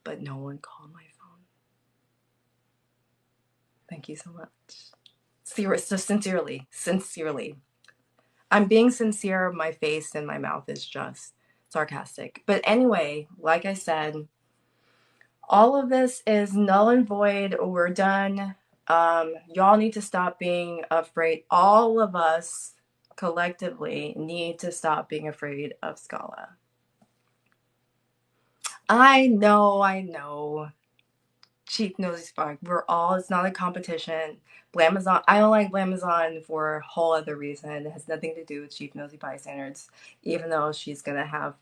But no one called my phone. Thank you so much. So sincerely. I'm being sincere. My face and my mouth is just sarcastic. But anyway, like I said, all of this is null and void. We're done. Y'all need to stop being afraid. All of us collectively need to stop being afraid of Scala. I know. Chief Nosey Spunk. It's not a competition. Blamazon, I don't like Blamazon for a whole other reason. It has nothing to do with Chief Nosey Bystanders, even though she's gonna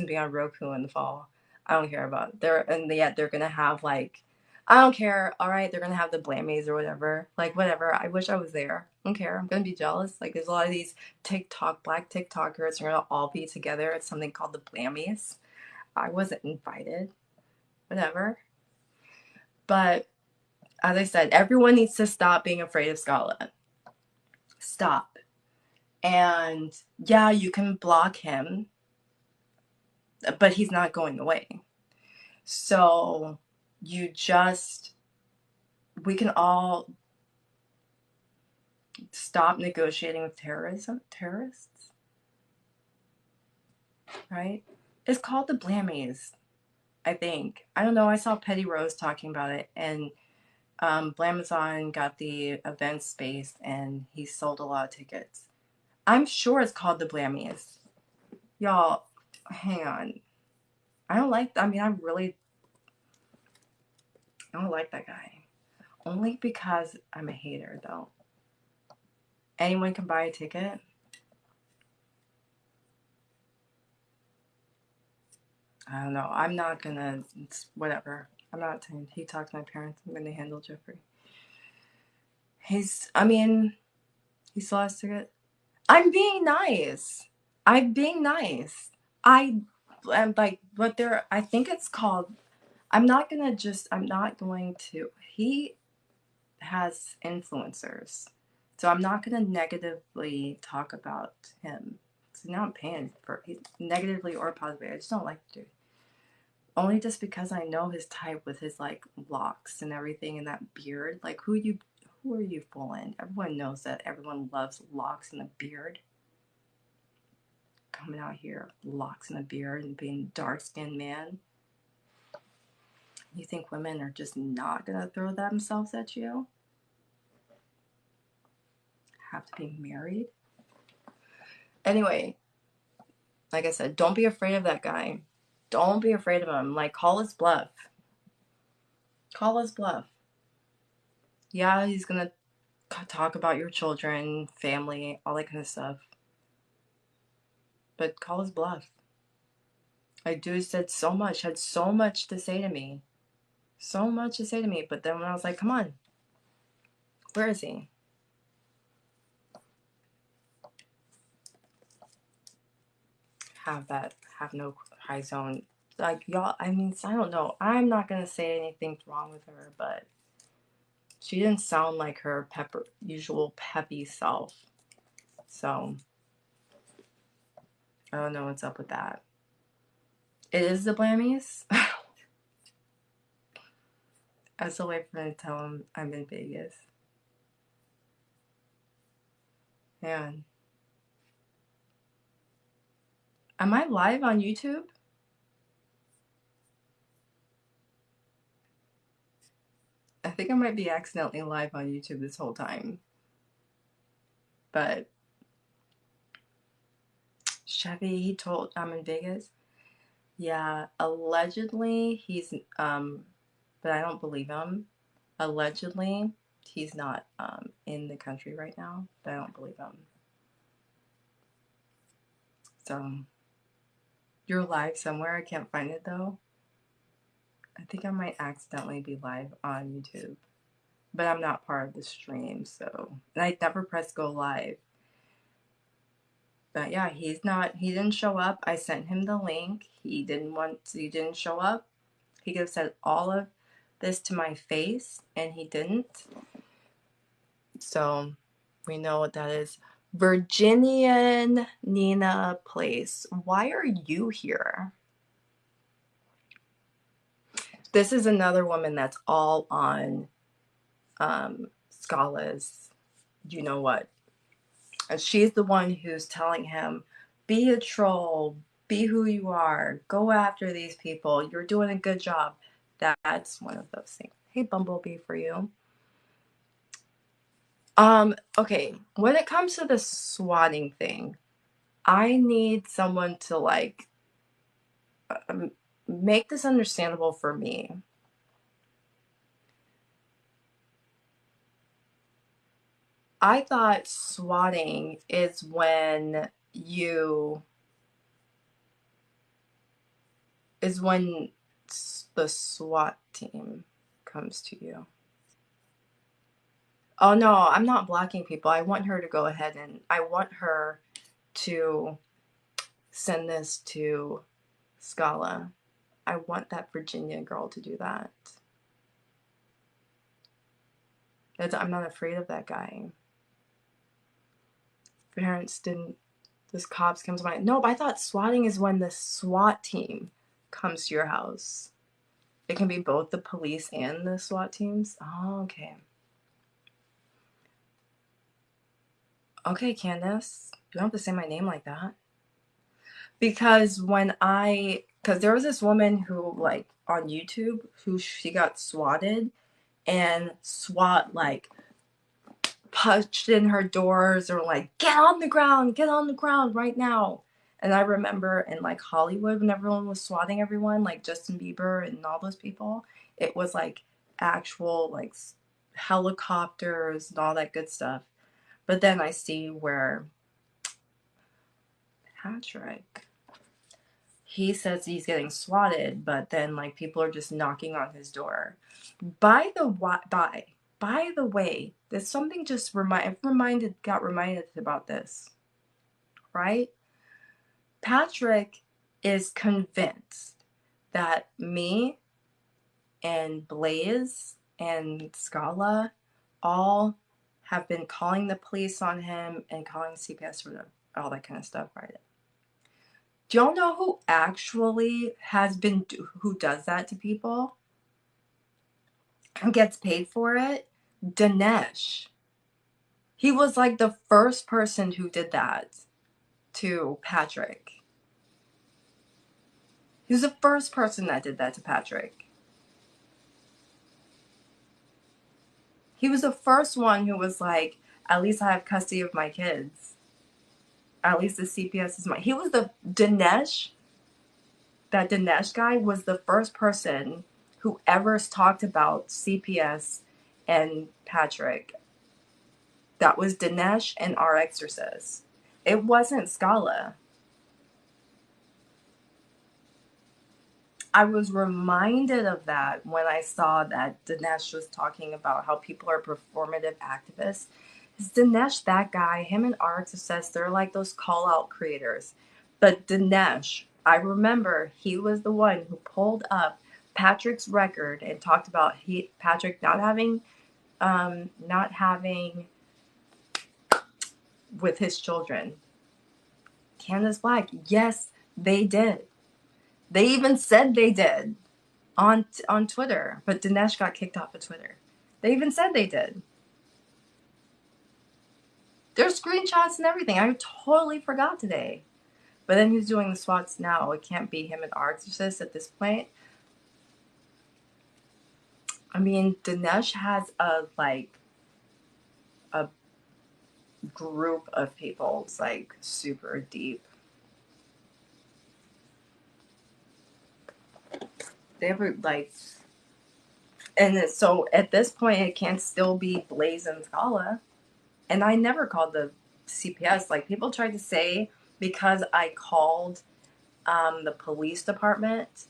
be on Roku in the fall. I don't care about yet they're gonna have I don't care. All right, they're gonna have the Blammies or whatever. Like whatever. I wish I was there. I don't care. I'm gonna be jealous. Like there's a lot of these black TikTokers are gonna all be together. It's something called the Blammies. I wasn't invited. Whatever. But as I said, everyone needs to stop being afraid of Scala. Stop. And yeah, you can block him, but he's not going away. So we can all stop negotiating with terrorists, right? It's called the Blammies, I think. I don't know. I saw Petty Rose talking about it, and Blamazon got the event space, and he sold a lot of tickets. I'm sure it's called the Blammies. Y'all, hang on. I don't like that guy. Only because I'm a hater, though. Anyone can buy a ticket. I don't know. I'm not gonna. It's whatever. I'm not saying he talked to my parents. I'm gonna handle Jeffrey. He still has ticket. I'm being nice. I am like, but I think it's called. I'm not going to. He has influencers. So I'm not going to negatively talk about him. So now I'm paying for negatively or positively. I just don't like to do. Only just because I know his type with his like locks and everything and that beard. Like who Who are you fooling? Everyone knows that everyone loves locks and a beard. Coming out here, locks and a beard and being a dark-skinned man. You think women are just not gonna throw themselves at you? Have to be married? Anyway, like I said, don't be afraid of that guy. Don't be afraid of him. Like, call his bluff. Call his bluff. Yeah, he's gonna talk about your children, family, all that kind of stuff. But call his bluff. Like, dude said so much, had so much to say to me. So much to say to me. But then when I was like, come on, where is he? Have no high zone. Like, y'all, I mean, I don't know. I'm not gonna say anything's wrong with her, but she didn't sound like her usual peppy self. So, I don't know what's up with that. It is the Blammies. I still wait for them to tell him I'm in Vegas. Man. Am I live on YouTube? I think I might be accidentally live on YouTube this whole time. But Chevy, he told I'm in Vegas. Yeah, allegedly he's but I don't believe him. Allegedly he's not in the country right now, but I don't believe him. So you're live somewhere. I can't find it though. I think I might accidentally be live on YouTube, but I'm not part of the stream, so and I never press go live. But yeah, he didn't show up. I sent him the link. He didn't show up. He could have said all of this to my face, and he didn't. So we know what that is. Virginian Nina Place. Why are you here? This is another woman that's all on Scala's, you know what. And she's the one who's telling him, be a troll, be who you are, go after these people, you're doing a good job. That's one of those things. Hey, Bumblebee for you. Okay, when it comes to the swatting thing, I need someone to like make this understandable for me. I thought swatting is when the SWAT team comes to you. Oh no, I'm not blocking people. I want her to go ahead and I want her to send this to Scala. I want that Virginia girl to do that. I'm not afraid of that guy. Parents didn't. This cops comes to mind. No, but I thought swatting is when the SWAT team comes to your house. It can be both the police and the SWAT teams. Oh, okay. Okay, Candace. You don't have to say my name like that. Because because there was this woman who, like, on YouTube, who she got swatted, and SWAT, like, punched in her doors or, like, get on the ground right now. And I remember in, like, Hollywood, when everyone was swatting everyone, like Justin Bieber and all those people, it was, like, actual, like, helicopters and all that good stuff. But then I see where Patrick, he says he's getting swatted, but then like people are just knocking on his door. By the way, there's something just got reminded about this, right? Patrick is convinced that me and Blaze and Scala all have been calling the police on him and calling CPS for all that kind of stuff, right? Do y'all know who actually who does that to people and gets paid for it? Dinesh. He was like the first person who did that to Patrick. He was the first person that did that to Patrick. He was the first one who was like, at least I have custody of my kids. At least the CPS is mine. He was the Dinesh. That Dinesh guy was the first person who ever talked about CPS and Patrick. That was Dinesh and our exorcist. It wasn't Scala. I was reminded of that when I saw that Dinesh was talking about how people are performative activists. Is Dinesh that guy? Him and Arx says they're like those call out creators. But Dinesh, I remember he was the one who pulled up Patrick's record and talked about Patrick not having with his children. Candace Black, yes, they did. They even said they did on Twitter, but Dinesh got kicked off of Twitter. They even said they did. There's screenshots and everything. I totally forgot today. But then he's doing the swats now. It can't be him and our exorcist at this point. I mean, Dinesh has a group of people. It's like super deep. They were like, and so at this point, it can't still be Blaze and Scala. And I never called the CPS. Like people tried to say because I called the police department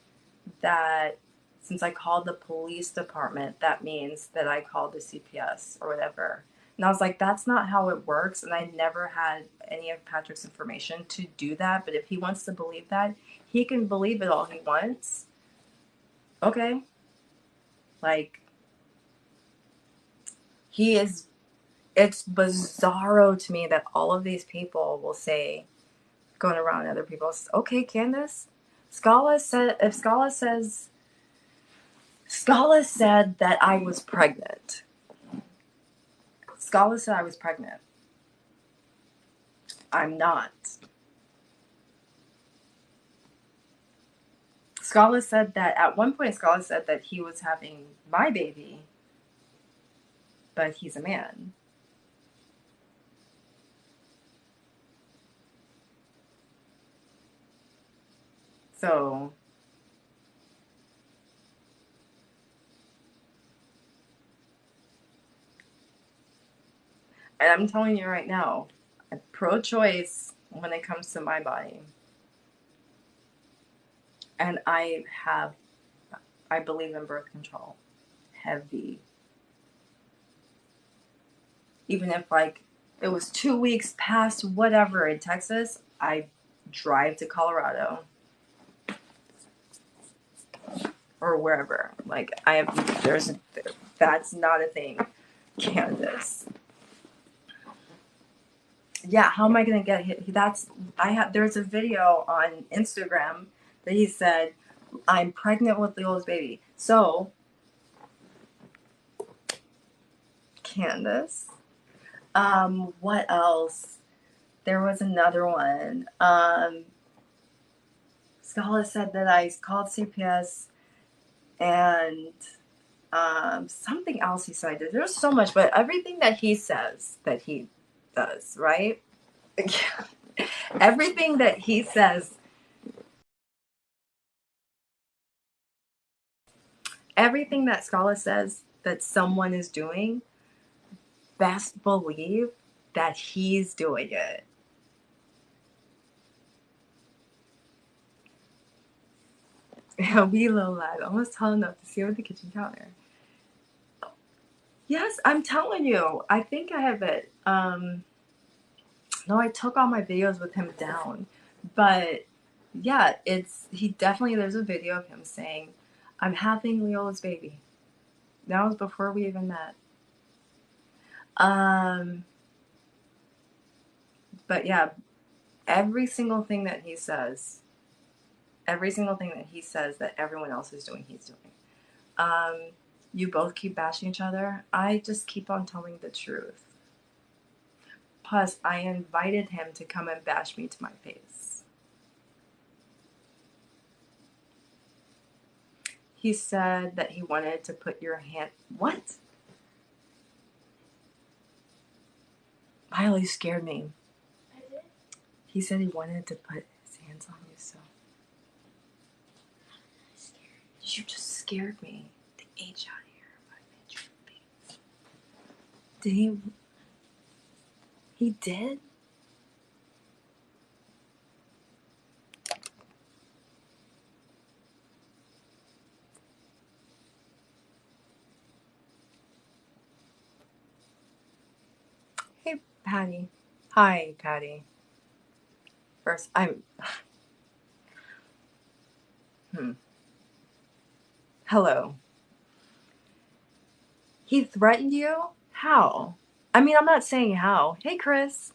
that since I called the police department, that means that I called the CPS or whatever. And I was like, that's not how it works. And I never had any of Patrick's information to do that. But if he wants to believe that, he can believe it all he wants. Okay. Like, he is, it's bizarro to me that all of these people will say, going around other people, okay, Candace, Scala said that I was pregnant. Scala said I was pregnant. I'm not. Scala said that at one point Scala said that he was having my baby, but he's a man. So and I'm telling you right now, I'm pro-choice when it comes to my body. And I believe in birth control. Heavy. Even if like it was 2 weeks past whatever in Texas, I drive to Colorado or wherever. Like that's not a thing. Candace. Yeah, how am I gonna get hit? There's a video on Instagram that he said, I'm pregnant with Leola's baby. So Candace. What else? There was another one. Scala said that I called CPS and something else he said. There's so much, but everything that he says that he does, right? Everything that he says, everything that Scala says that someone is doing, best believe that he's doing it. A wee little lad, almost tall enough to see over the kitchen counter. Yes, I'm telling you. I think I have it. No, I took all my videos with him down. But yeah, there's a video of him saying, I'm having Leola's baby. That was before we even met. But yeah, every single thing that he says that everyone else is doing, he's doing. You both keep bashing each other. I just keep on telling the truth. Plus, I invited him to come and bash me to my face. He said that he wanted to put your hand. What? Miley scared me. I did? He said he wanted to put his hands on you, so. You just scared me. The H out here. Did he? He did? Hey, Patty. Hi, Patty. First, Hello. He threatened you? How? I mean, I'm not saying how. Hey, Chris.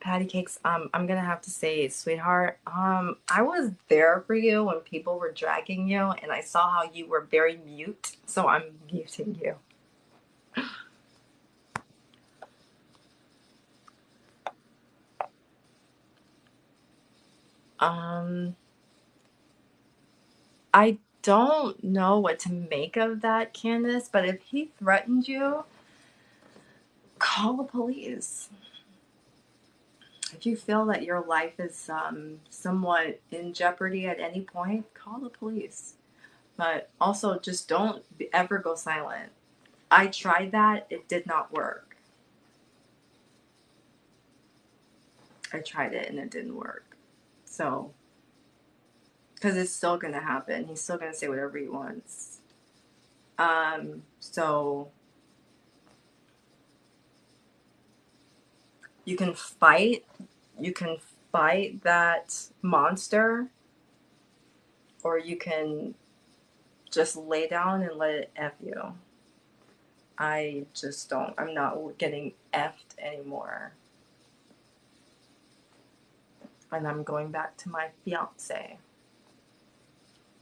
Patty Cakes, I'm gonna have to say, sweetheart, I was there for you when people were dragging you, and I saw how you were very mute, so I'm muting you. I don't know what to make of that, Candace, but if he threatened you, call the police. If you feel that your life is somewhat in jeopardy at any point, call the police. But also, just don't ever go silent. I tried that, it did not work. I tried it and it didn't work. So, because it's still going to happen. He's still going to say whatever he wants. So, you can fight. You can fight that monster, or you can just lay down and let it F you. I just don't. I'm not getting effed anymore. And I'm going back to my fiance.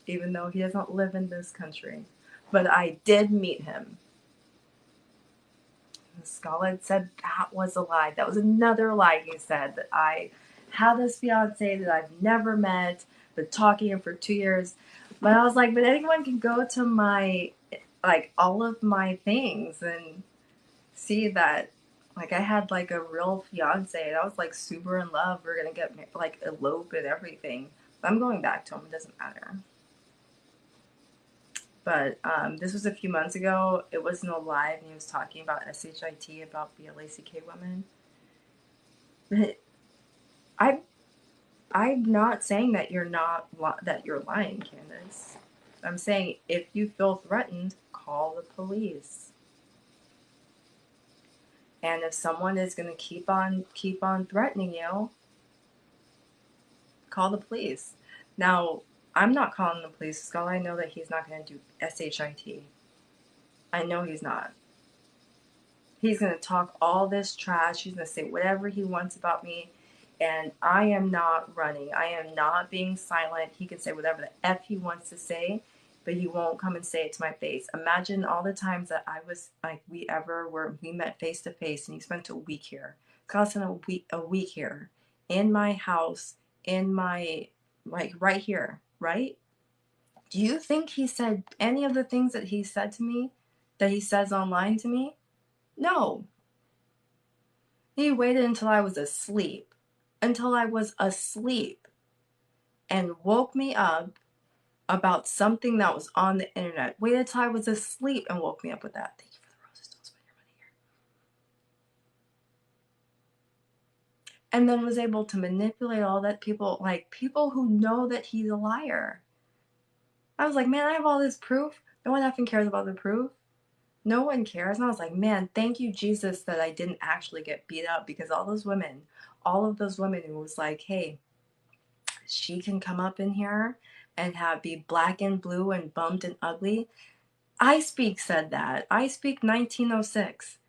Even though he doesn't live in this country. But I did meet him. Scarlett said that was a lie. That was another lie he said, that I had this fiance that I've never met, been talking to him for 2 years. But I was like, but anyone can go to my, like, all of my things and see that, like, I had, like, a real fiance. And I was, like, super in love. We are going to get, like, elope and everything. But I'm going back to him. It doesn't matter. But this was a few months ago. It wasn't a live, and he was talking about SHIT, about BLACK women. I'm not saying that you're lying, Candace. I'm saying if you feel threatened, call the police. And if someone is going to keep on threatening you, call the police. Now, I'm not calling the police because I know that he's not going to do SHIT. I know he's not. He's going to talk all this trash. He's going to say whatever he wants about me. And I am not running. I am not being silent. He can say whatever the F he wants to say, but he won't come and say it to my face. Imagine all the times that I was, like, we met face to face and he spent a week here. Scott spent a week here in my house, in my, like, right here, right? Do you think he said any of the things that he said to me, that he says online to me? No. He waited until I was asleep. And woke me up about something that was on the internet. Waited till I was asleep and woke me up with that. Thank you for the roses. Don't spend your money here. And then was able to manipulate all that people who know that he's a liar. I was like, man, I have all this proof. No one effing cares about the proof. No one cares. And I was like, man, thank you, Jesus, that I didn't actually get beat up, because all of those women who was like, hey, she can come up in here and be black and blue and bummed and ugly. I Speak said that. I Speak 1906.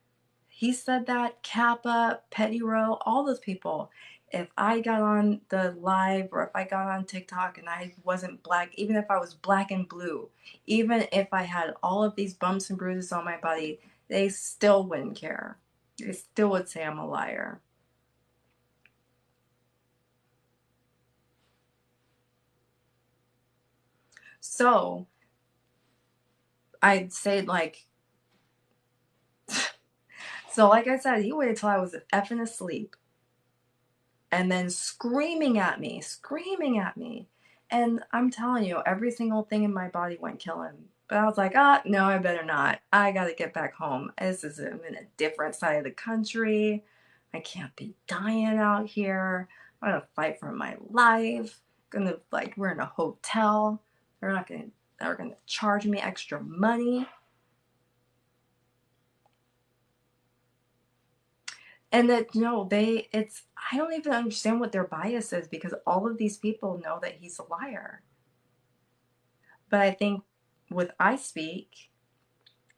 He said that. Kappa, Petty Row, all those people. if I got on the live or if I got on TikTok and I wasn't black, even if I was black and blue, even if I had all of these bumps and bruises on my body, they still wouldn't care. They still would say I'm a liar. So I'd say like, so like I said, he waited till I was effing asleep and then screaming at me. And I'm telling you, every single thing in my body went killing. But I was like, no, I better not. I got to get back home. I'm in a different side of the country. I can't be dying out here. I'm going to fight for my life. We're in a hotel. They're going to charge me extra money. And that, no, I don't even understand what their bias is because all of these people know that he's a liar. But I think with I Speak,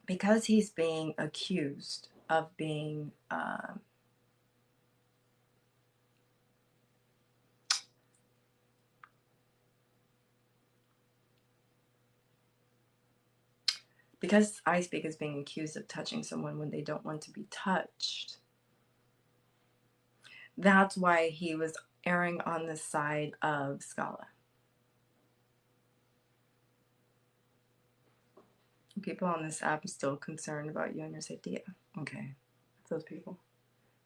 because he's being accused of being, because I Speak is being accused of touching someone when they don't want to be touched, that's why he was erring on the side of Scala. People on this app are still concerned about you and your safety. Yeah. Okay. Those people.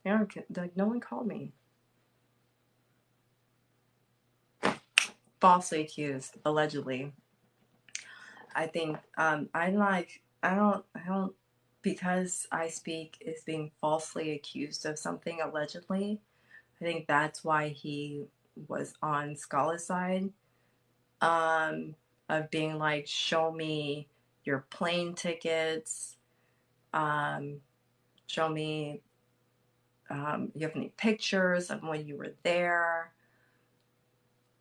They aren't, like, no one called me. Falsely accused, allegedly. I think because I Speak is being falsely accused of something allegedly. I think that's why he was on Scala's side, of being like, show me your plane tickets, show me, you have any pictures of when you were there.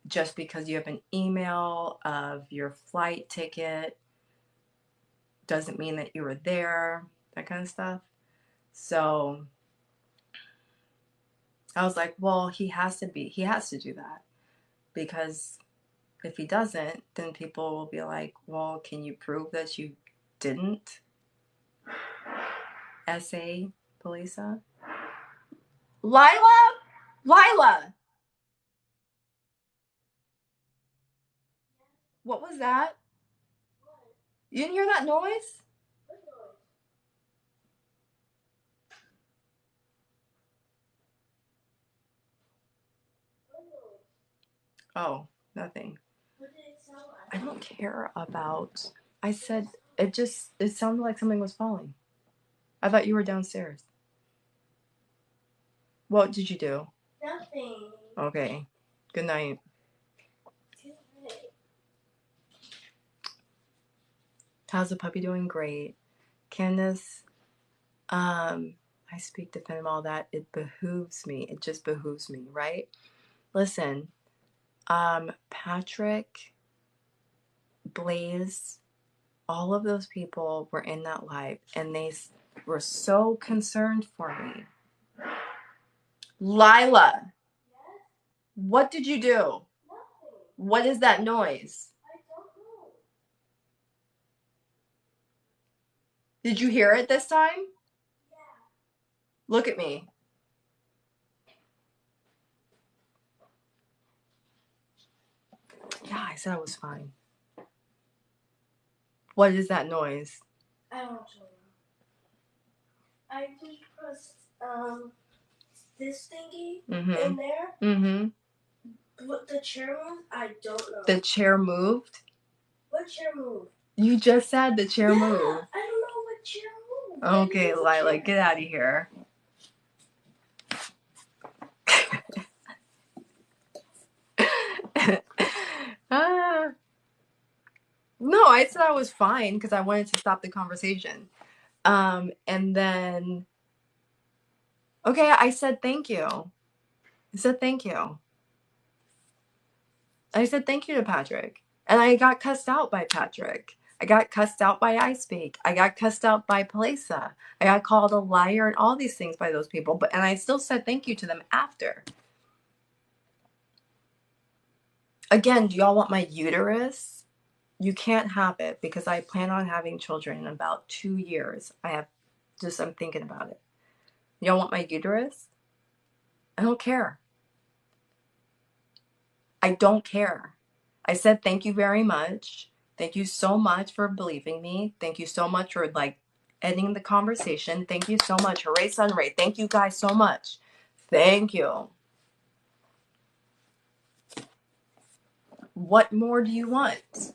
Just because you have an email of your flight ticket doesn't mean that you were there, that kind of stuff. So I was like, well, he has to do that, because if he doesn't, then people will be like, well, can you prove that you didn't SA Polisa? Lila, what was that? You didn't hear that noise? Oh, nothing. I don't care about. I said it sounded like something was falling. I thought you were downstairs. What did you do? Nothing. Okay. Good night. How's the puppy doing? Great. Candace, I Speak, defend all that. It behooves me. It just behooves me, right? Listen, Patrick, Blaze, all of those people were in that live and they were so concerned for me. Lila, what did you do? Nothing. What is that noise? I don't know. Did you hear it this time? Yeah. Look at me. Yeah, I said I was fine. What is that noise? I don't know. I just pressed this thingy in there. Mm-hmm. But the chair moved? I don't know. The chair moved? What chair moved? You just said the chair moved. I don't know what chair moved. Okay, Lila, get out of here. No, I said I was fine because I wanted to stop the conversation. And then, okay, I said thank you. I said thank you. I said thank you to Patrick. And I got cussed out by Patrick. I got cussed out by I Speak. I got cussed out by Palesa. I got called a liar and all these things by those people. And I still said thank you to them after. Again, do y'all want my uterus? You can't have it because I plan on having children in about 2 years. I'm thinking about it. Y'all want my uterus? I don't care. I don't care. I said thank you very much. Thank you so much for believing me. Thank you so much for ending the conversation. Thank you so much. Hooray, Sunray. Thank you guys so much. Thank you. What more do you want?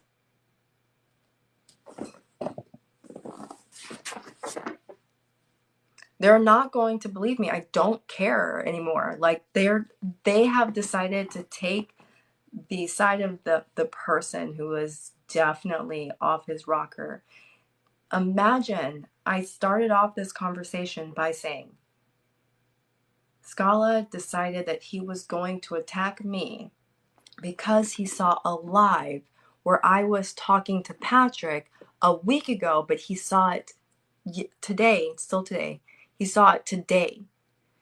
They're not going to believe me. I don't care anymore. They have decided to take the side of the person who is definitely off his rocker. Imagine I started off this conversation by saying Scala decided that he was going to attack me because he saw a live where I was talking to Patrick a week ago, but he saw it today, still today. He saw it today.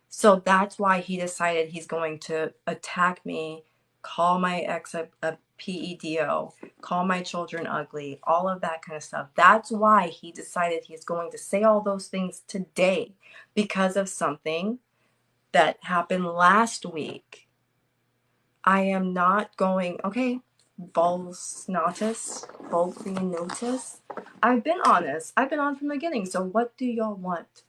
So that's why he decided he's going to attack me, call my ex a PEDO, call my children ugly, all of that kind of stuff. That's why he decided he's going to say all those things today because of something that happened last week. I am not going, okay, Volsnatus. I've been honest. I've been on from the beginning. So what do y'all want?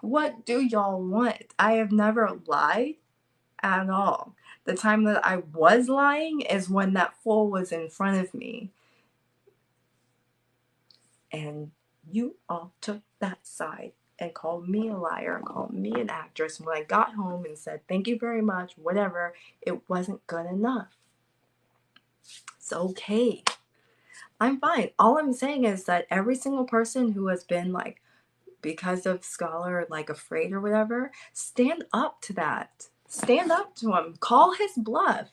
What do y'all want? I have never lied at all. The time that I was lying is when that fool was in front of me. And you all took that side and called me a liar and called me an actress. And when I got home and said, thank you very much, whatever, it wasn't good enough. It's okay. I'm fine. All I'm saying is that every single person who has been because of Scholar, afraid or whatever, stand up to that. Stand up to him. Call his bluff.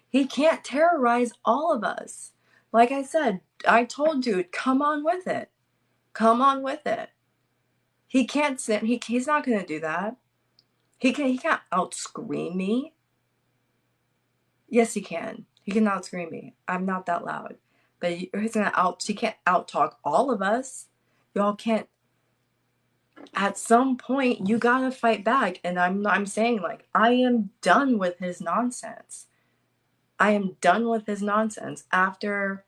He can't terrorize all of us. Like I said, I told dude, come on with it. Come on with it. He can't sit. He's not going to do that. He can't out-scream me. Yes, he can. He can out-scream me. I'm not that loud. But he can't out-talk all of us. Y'all can't. At some point, you gotta fight back. And I'm saying, I am done with his nonsense. I am done with his nonsense. After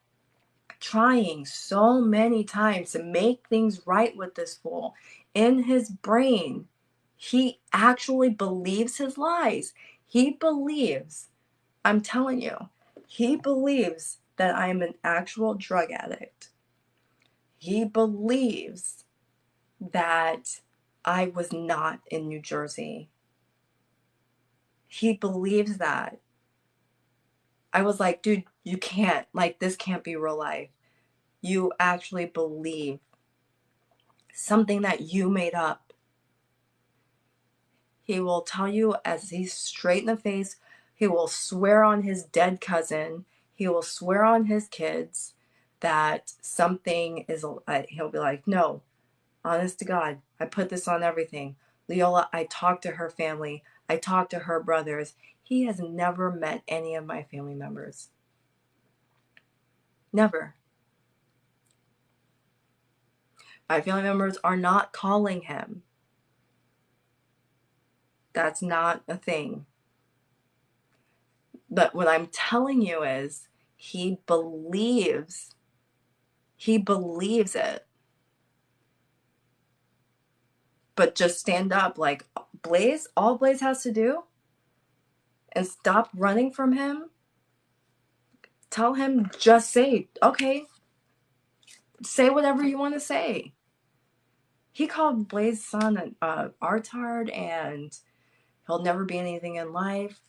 trying so many times to make things right with this fool, in his brain, he actually believes his lies. He believes, I'm telling you, he believes that I am an actual drug addict. He believes that I was not in New Jersey. He believes that. I was like, dude, you can't, this can't be real life. You actually believe something that you made up. He will tell you as he's straight in the face. He will swear on his dead cousin. He will swear on his kids that something is, he'll be like, no, honest to God, I put this on everything. Leola, I talked to her family. I talked to her brothers. He has never met any of my family members. Never. My family members are not calling him. That's not a thing. But what I'm telling you is he believes it. But just stand up like Blaze, all Blaze has to do, and stop running from him. Tell him, just say, okay, say whatever you want to say. He called Blaze's son an artard and he'll never be anything in life.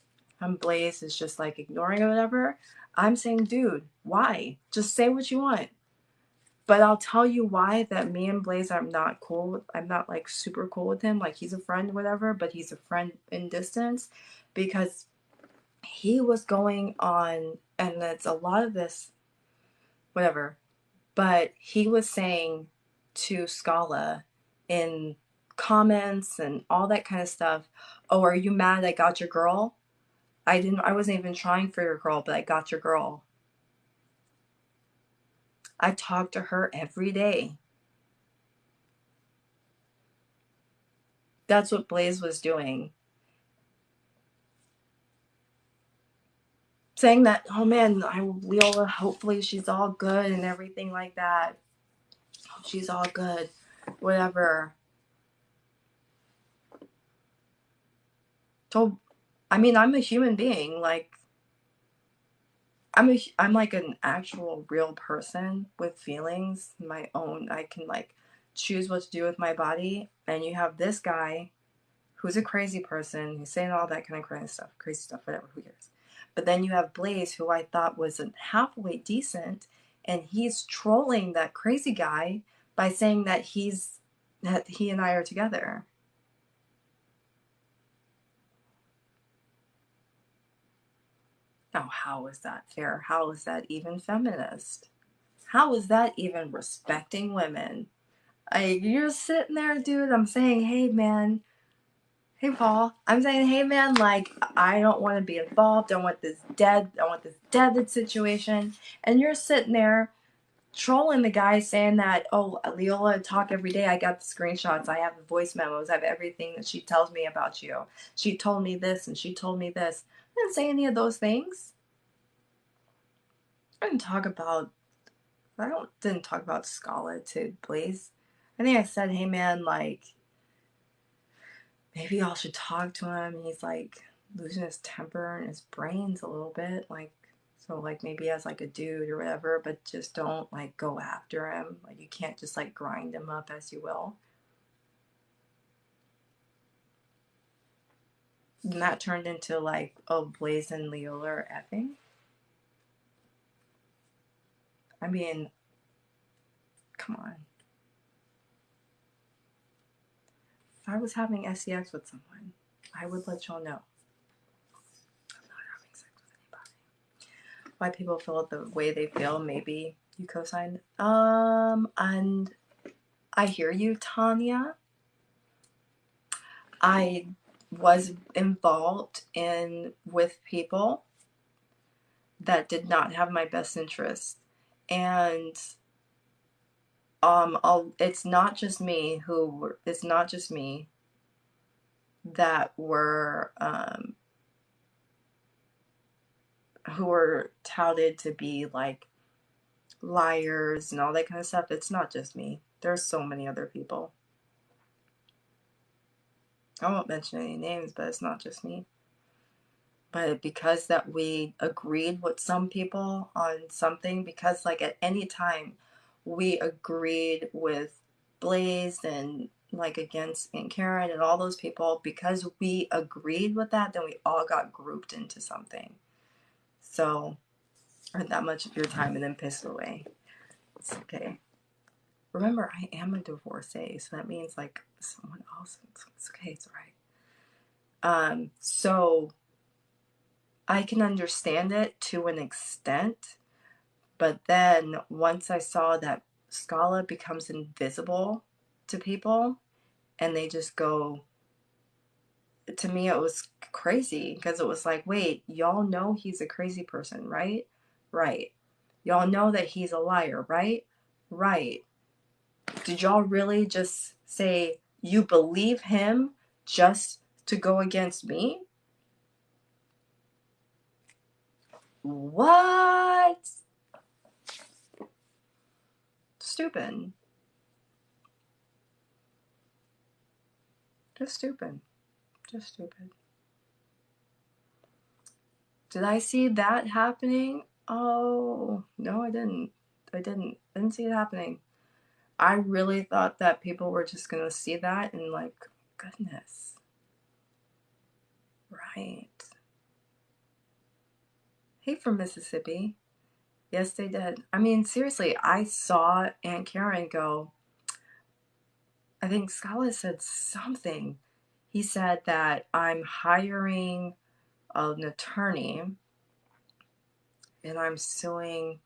And Blaze is just ignoring or whatever. I'm saying, dude, why? Just say what you want. But I'll tell you why that me and Blaze, I'm not cool with, I'm not super cool with him. He's a friend, whatever, but he's a friend in distance because he was going on, and it's a lot of this, whatever, but he was saying to Scala in comments and all that kind of stuff, oh, are you mad I got your girl? I wasn't even trying for your girl, but I got your girl. I talk to her every day. That's what Blaze was doing. Saying that, oh man, Leola, hopefully she's all good and everything like that. She's all good. Whatever. So, I mean, I'm a human being. Like, I'm like an actual real person with feelings, my own. I can like choose what to do with my body. And you have this guy who's a crazy person, who's saying all that kind of crazy stuff, whatever, who cares. But then you have Blaze, who I thought was halfway decent, and he's trolling that crazy guy by saying that he and I are together. Now, how is that fair? How is that even feminist? How is that even respecting women? You're sitting there, dude. I'm saying, hey, man. Hey, Paul. I'm saying, hey, man, like, I don't want to be involved. I want this dead situation. And you're sitting there trolling the guy saying that, oh, Leola talk every day. I got the screenshots. I have the voice memos. I have everything that she tells me about you. She told me this and she told me this. I didn't say any of those things. I didn't talk about Scala to Blaze. I think I said, hey man, like, maybe y'all should talk to him. He's like losing his temper and his brains a little bit. Like, so like maybe as like a dude or whatever, but just don't like go after him. Like, you can't just like grind him up as you will. And that turned into like, oh, Blaze and Leola are effing. I mean, come on. If I was having sex with someone, I would let y'all know. I'm not having sex with anybody. Why people feel the way they feel, maybe you co-signed. And I hear you, Tanya. I was involved with people that did not have my best interest, and it's not just me that were who were touted to be like liars and all that kind of stuff. It's not just me. There's so many other people. I won't mention any names, but it's not just me. But because that we agreed with some people on something, because like at any time we agreed with Blaze and like against and Karen and all those people, because we agreed with that, then we all got grouped into something. So, earn that much of your time and then piss it away. It's okay. Remember, I am a divorcee, so that means like someone else. It's okay. It's all right. So I can understand it to an extent, but then once I saw that Scala becomes invisible to people, and they just go. To me, it was crazy because it was like, wait, y'all know he's a crazy person, right? Right. Y'all know that he's a liar, right? Right. Did y'all really just say you believe him just to go against me? What? Stupid. Just stupid. Just stupid. Did I see that happening? Oh, no, I didn't. I didn't see it happening. I really thought that people were just going to see that and like, goodness. Right. Hey, from Mississippi. Yes, they did. I mean, seriously, I saw Aunt Karen go, I think Scala said something. He said that I'm hiring an attorney and I'm suing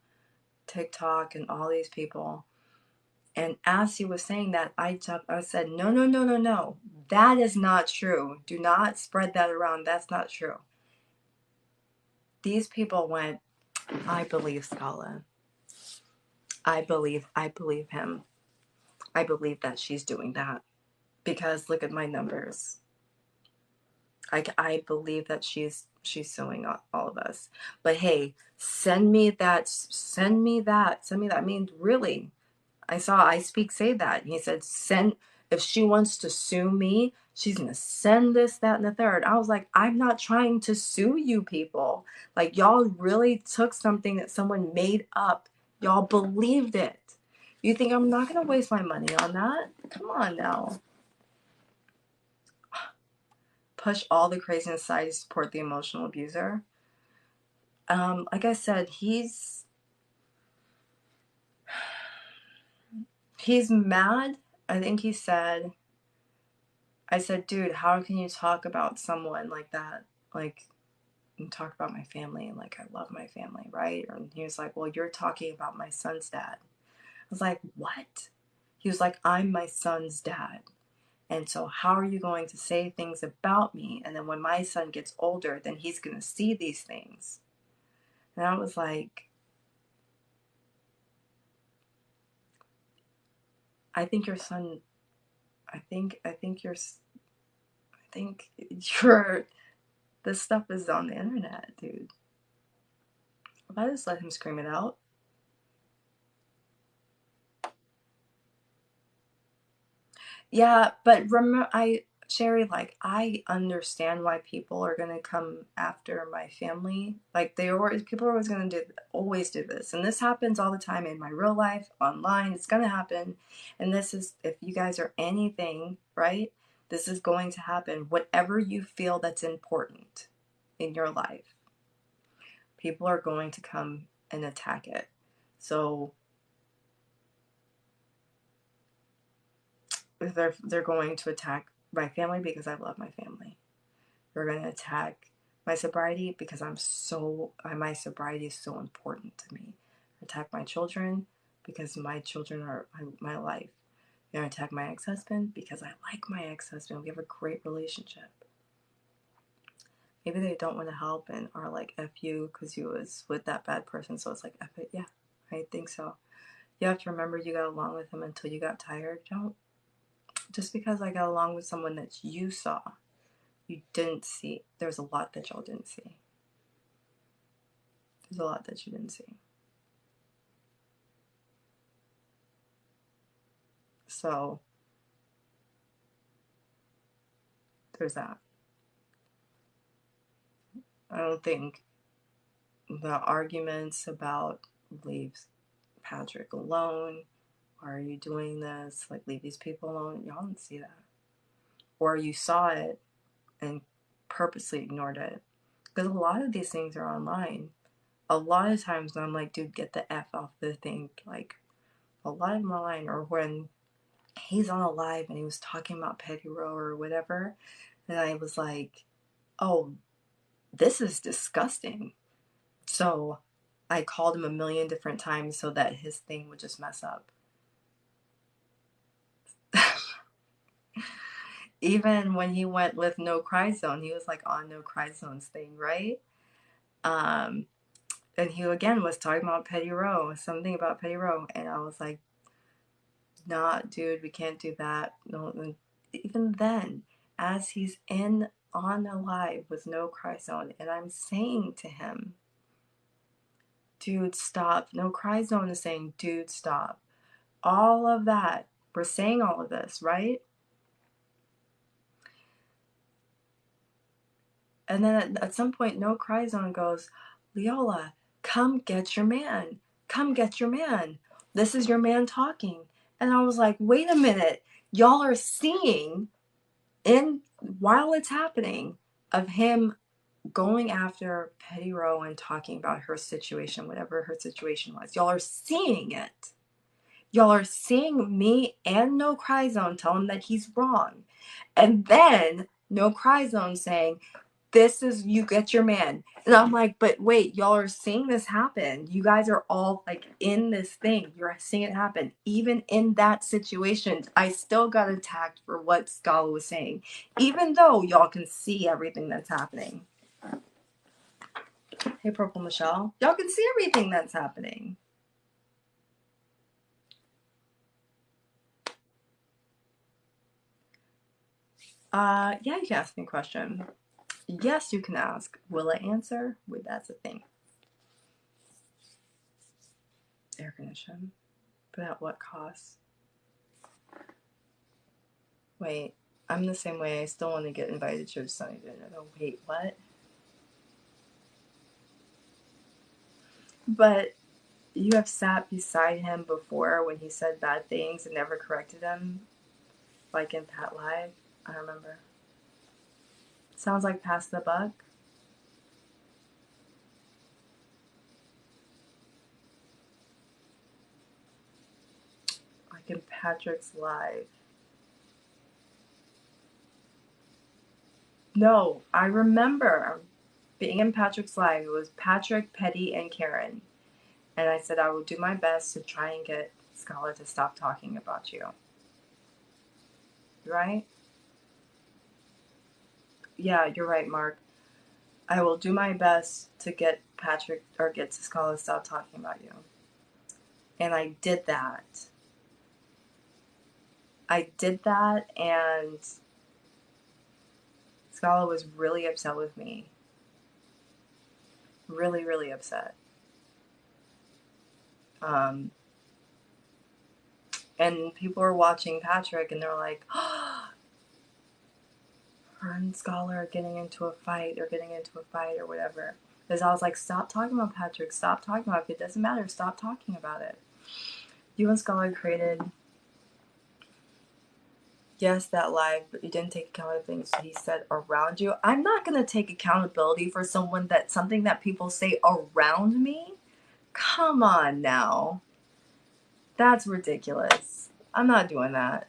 TikTok and all these people. And as he was saying that, I said, no. That is not true. Do not spread that around. That's not true. these people went, I believe Scala. I believe him. I believe that she's doing that because look at my numbers. I believe that she's suing all of us. But hey, send me that. I mean, really, I Speak say that. He said, if she wants to sue me, she's going to send this, that, and the third. I was like, I'm not trying to sue you people. Like, y'all really took something that someone made up. Y'all believed it. You think I'm not going to waste my money on that? Come on now. Push all the craziness aside to support the emotional abuser. Like I said, he's mad. I think he said, I said, dude, how can you talk about someone like that? Like, and talk about my family, and like, I love my family, right? And he was like, well, you're talking about my son's dad. I was like, what? He was like, I'm my son's dad. And so how are you going to say things about me? And then when my son gets older, then he's going to see these things. And I was like, I think your son, I think your, this stuff is on the internet, dude. If I just let him scream it out. Yeah, but remember, Sherry, like, I understand why people are gonna come after my family. Like, people are always do this, and this happens all the time in my real life, online. It's gonna happen, and this is, if you guys are anything, right? This is going to happen. Whatever you feel that's important in your life, people are going to come and attack it. So they're going to attack my family because I love my family. They're going to attack my sobriety because my sobriety is so important to me. Attack my children because my children are my life. They're going to attack my ex-husband because I like my ex-husband. We have a great relationship. Maybe they don't want to help and are like, F you because you was with that bad person. So it's like, F it. Yeah, I think so. You have to remember you got along with him until you got tired. Don't. Just because I got along with someone that you saw, you didn't see. There's a lot that y'all didn't see. There's a lot that you didn't see. So, there's that. I don't think the arguments about leave Patrick alone, why are you doing this, like, leave these people alone, y'all didn't see that. Or you saw it and purposely ignored it. Because a lot of these things are online. A lot of times when I'm like, dude, get the F off the thing, like, a lot of them are online. Or when he's on a live and he was talking about Petty Row or whatever, and I was like, oh, this is disgusting. So I called him a million different times so that his thing would just mess up. Even when he went with NoCryZone, he was like on NoCryZone's thing, right? And he again was talking about Petty Row, something about Petty Row, and I was like, nah, dude, we can't do that. No, even then, as he's on a live with NoCryZone, and I'm saying to him, dude, stop. NoCryZone is saying, dude, stop. All of that. We're saying all of this, right? And then at some point, NoCryZone goes, Leola, come get your man. Come get your man. This is your man talking. And I was like, wait a minute. Y'all are seeing, while it's happening, of him going after Petty Row and talking about her situation, whatever her situation was. Y'all are seeing it. Y'all are seeing me and NoCryZone tell him that he's wrong. And then NoCryZone saying, this is, you get your man. And I'm like, but wait, y'all are seeing this happen. You guys are all like in this thing. You're seeing it happen. Even in that situation, I still got attacked for what Scala was saying, even though y'all can see everything that's happening. Hey, Purple Michelle. Y'all can see everything that's happening. Yeah, you can ask me a question. Yes, you can ask. Will I answer? Wait, that's a thing. Air condition. But at what cost? Wait, I'm the same way. I still want to get invited to a Sunny dinner. Oh, wait, what? But you have sat beside him before when he said bad things and never corrected him? Like in Pat Live? I remember. Sounds like Pass the Buck. Like in Patrick's Live. No, I remember being in Patrick's Live. It was Patrick, Petty, and Karen. And I said I will do my best to try and get Scholar to stop talking about you. Right? Yeah, you're right, Mark. I will do my best to get Patrick or get Scholar to stop talking about you. And I did that. And Scholar was really upset with me. Really, really upset. And people were watching Patrick and they're like, oh, her and Scholar are getting into a fight or whatever. Because I was like, stop talking about Patrick. Stop talking about it. It doesn't matter. Stop talking about it. You and Scholar created, yes, that live, but you didn't take account of things he said around you. I'm not going to take accountability for something that people say around me. Come on now. That's ridiculous. I'm not doing that.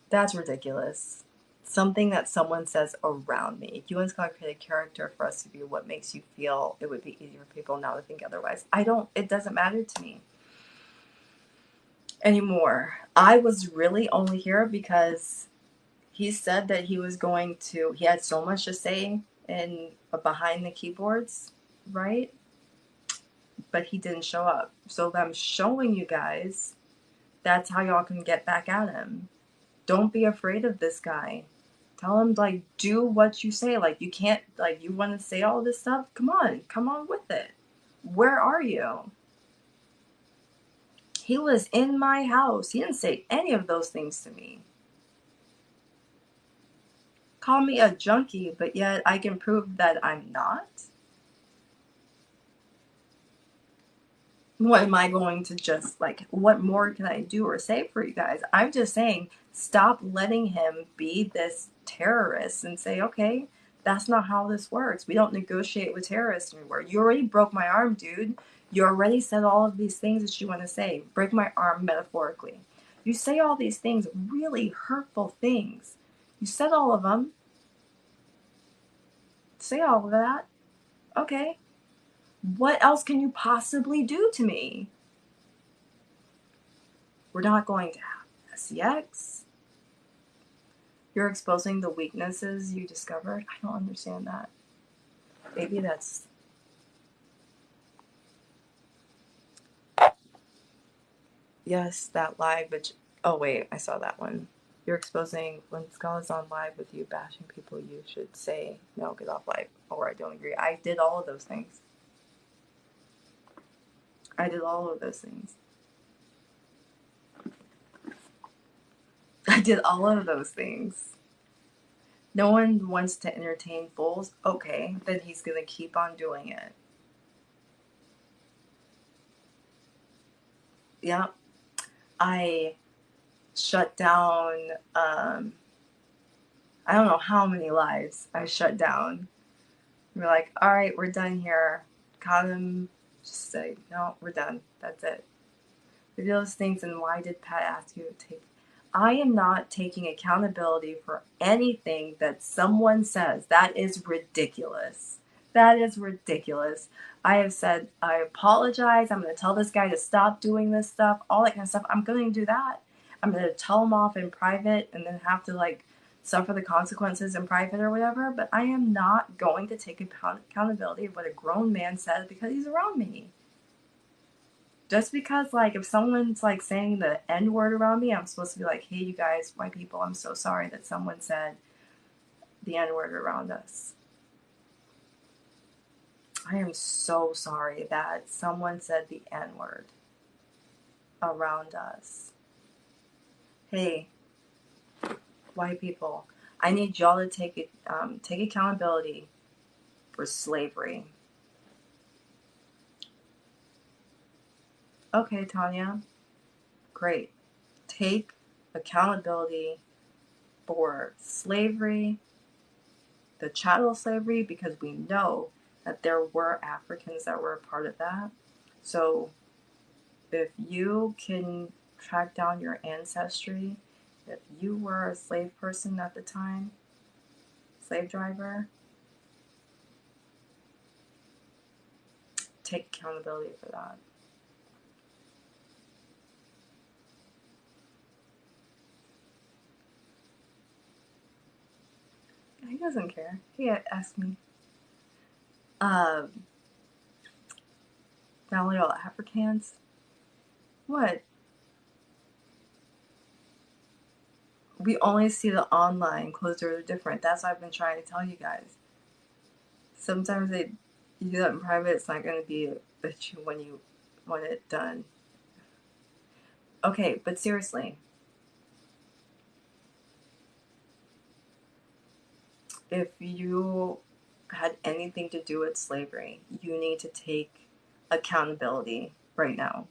That's ridiculous. Something that someone says around me. You and Scott create a character for us to be what makes you feel it would be easier for people now to think otherwise. It doesn't matter to me anymore. I was really only here because he said that he had so much to say behind the keyboards, right? But he didn't show up. So I'm showing you guys that's how y'all can get back at him. Don't be afraid of this guy. Tell him, like, do what you say. Like, you can't, like, you want to say all this stuff? Come on with it. Where are you? He was in my house. He didn't say any of those things to me. Call me a junkie, but yet I can prove that I'm not. What am I going to just, like, what more can I do or say for you guys? I'm just saying, stop letting him be this terrorist and say, okay, that's not how this works. We don't negotiate with terrorists anymore. You already broke my arm, dude. You already said all of these things that you want to say. Break my arm metaphorically. You say all these things, really hurtful things. You said all of them. Say all of that. Okay. What else can you possibly do to me? We're not going to have sex. You're exposing the weaknesses you discovered. I don't understand that. Maybe that's... Yes, that live, but... Oh, wait, I saw that one. You're exposing... When Scala's on live with you bashing people, you should say, no, get off live. Or I don't agree. I did all of those things. I did all of those things. I did all of those things. No one wants to entertain fools. Okay, then he's going to keep on doing it. Yeah. I shut down, I don't know how many lives I shut down. We're like, all right, we're done here. Caught him, just say, no, we're done. That's it. We did those things, and why did Pat ask you to take... I am not taking accountability for anything that someone says. That is ridiculous. That is ridiculous. I have said, I apologize. I'm going to tell this guy to stop doing this stuff, all that kind of stuff. I'm going to do that. I'm going to tell him off in private and then have to, like, suffer the consequences in private or whatever, but I am not going to take accountability of what a grown man says because he's around me. Just because, like, if someone's, like, saying the N-word around me, I'm supposed to be like, hey, you guys, white people, I'm so sorry that someone said the N-word around us. I am so sorry that someone said the N-word around us. Hey, white people, I need y'all to take accountability for slavery. Okay, Tanya, great. Take accountability for slavery, the chattel slavery, because we know that there were Africans that were a part of that. So if you can track down your ancestry, if you were a slave person at the time, slave driver, take accountability for that. He doesn't care. He asked me. Now little Africans. What? We only see the online clothes are different. That's what I've been trying to tell you guys. Sometimes you do that in private, it's not going to be when you want it done. Okay, but seriously, if you had anything to do with slavery, you need to take accountability right now.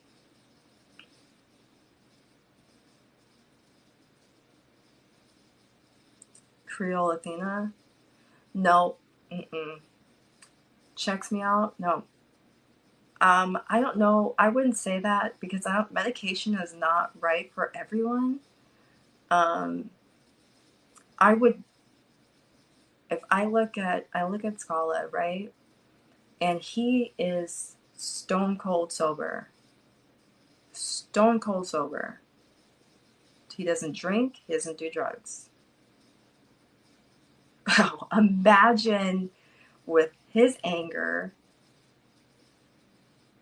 Creole Athena? No. Checks me out? No. I don't know. I wouldn't say that because medication is not right for everyone. I would, if I look at Scala, right? And he is stone cold sober. Stone cold sober. He doesn't drink, he doesn't do drugs. Imagine with his anger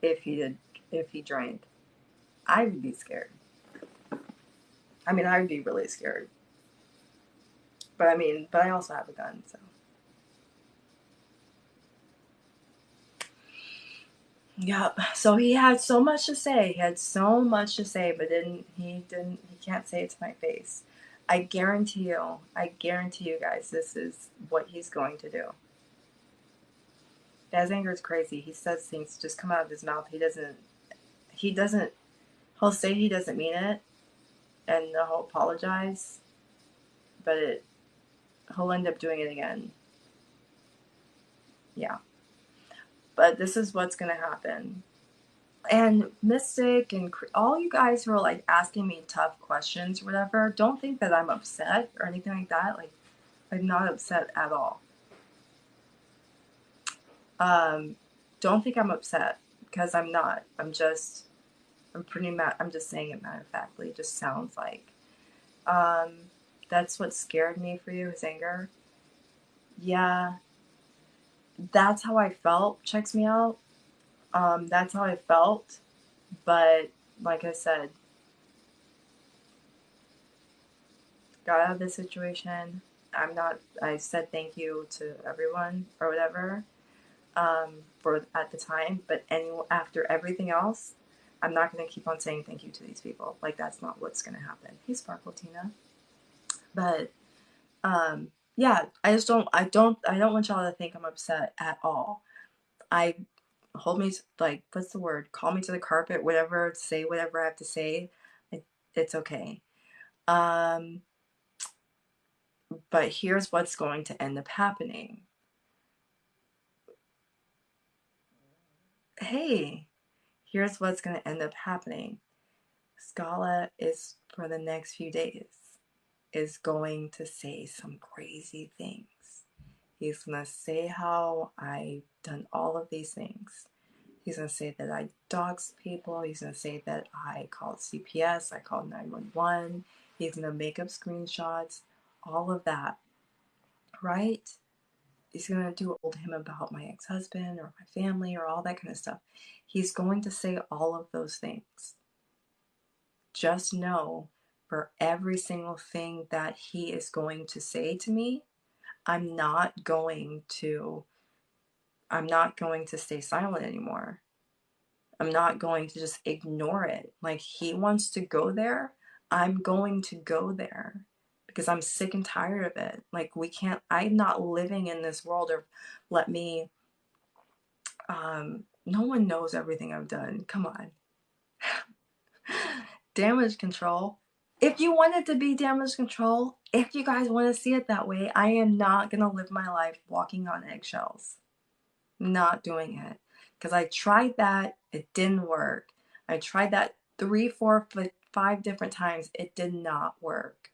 if he drank. I would be scared. I mean, I would be really scared. But I also have a gun, so. Yep. So he had so much to say. He had so much to say, but he can't say it to my face. I guarantee you guys, this is what he's going to do. His anger is crazy. He says things just come out of his mouth. He'll say he doesn't mean it, and he'll apologize, but he'll end up doing it again. Yeah. But this is what's going to happen. And Mystic and all you guys who are like asking me tough questions or whatever, don't think that I'm upset or anything like that. Like, I'm not upset at all. Don't think I'm upset because I'm not. I'm just saying it matter of factly. It just sounds like. That's what scared me for you, his anger. Yeah. That's how I felt. Checks me out. That's how I felt. But like I said, got out of this situation. I said thank you to everyone or whatever for at the time, but after everything else, I'm not going to keep on saying thank you to these people. Like, that's not what's going to happen. Hey, Sparkle Tina. But yeah, I don't want y'all to think I'm upset at all. Hold me, like, what's the word? Call me to the carpet, whatever, say whatever I have to say. It's okay. But here's what's going to end up happening. Hey, here's what's going to end up happening. Scala is, for the next few days, is going to say some crazy things. He's going to say how I've done all of these things. He's going to say that I doxed people. He's going to say that I called CPS. I called 911. He's going to make up screenshots. all of that, right? He's going to do old him about my ex-husband or my family or all that kind of stuff. He's going to say all of those things. Just know, for every single thing that he is going to say to me, I'm not going to stay silent anymore. I'm not going to just ignore it. Like, he wants to go there, I'm going to go there because I'm sick and tired of it. Like, I'm not living in this world of no one knows everything I've done. Come on. Damage control. If you want it to be damage control, if you guys want to see it that way, I am not going to live my life walking on eggshells. Not doing it. Because I tried that, it didn't work. I tried that 3, 4, 5 different times. It did not work.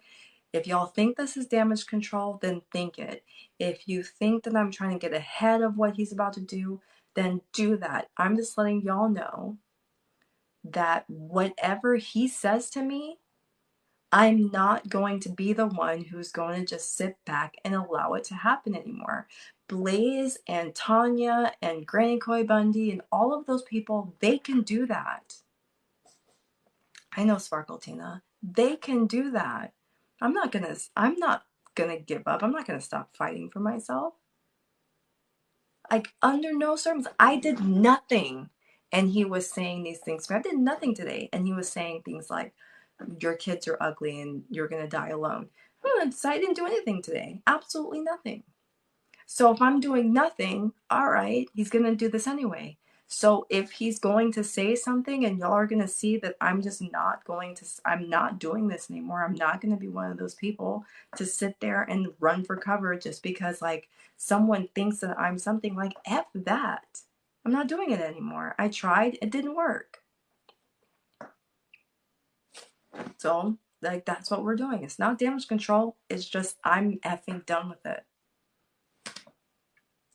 If y'all think this is damage control, then think it. If you think that I'm trying to get ahead of what he's about to do, then do that. I'm just letting y'all know that whatever he says to me, I'm not going to be the one who's going to just sit back and allow it to happen anymore. Blaze and Tanya and Granny Coy Bundy and all of those people, they can do that. I know, Sparkle Tina. They can do that. I'm not gonna give up. I'm not gonna stop fighting for myself. Like, under no terms, I did nothing. And he was saying these things. I did nothing today. And he was saying things like, your kids are ugly and you're going to die alone. I didn't do anything today. Absolutely nothing. So if I'm doing nothing, all right, he's going to do this anyway. So if he's going to say something and y'all are going to see that I'm not doing this anymore. I'm not going to be one of those people to sit there and run for cover just because like someone thinks that I'm something. Like, F that. I'm not doing it anymore. I tried. It didn't work. So, like, that's what we're doing. It's not damage control. It's just I'm effing done with it.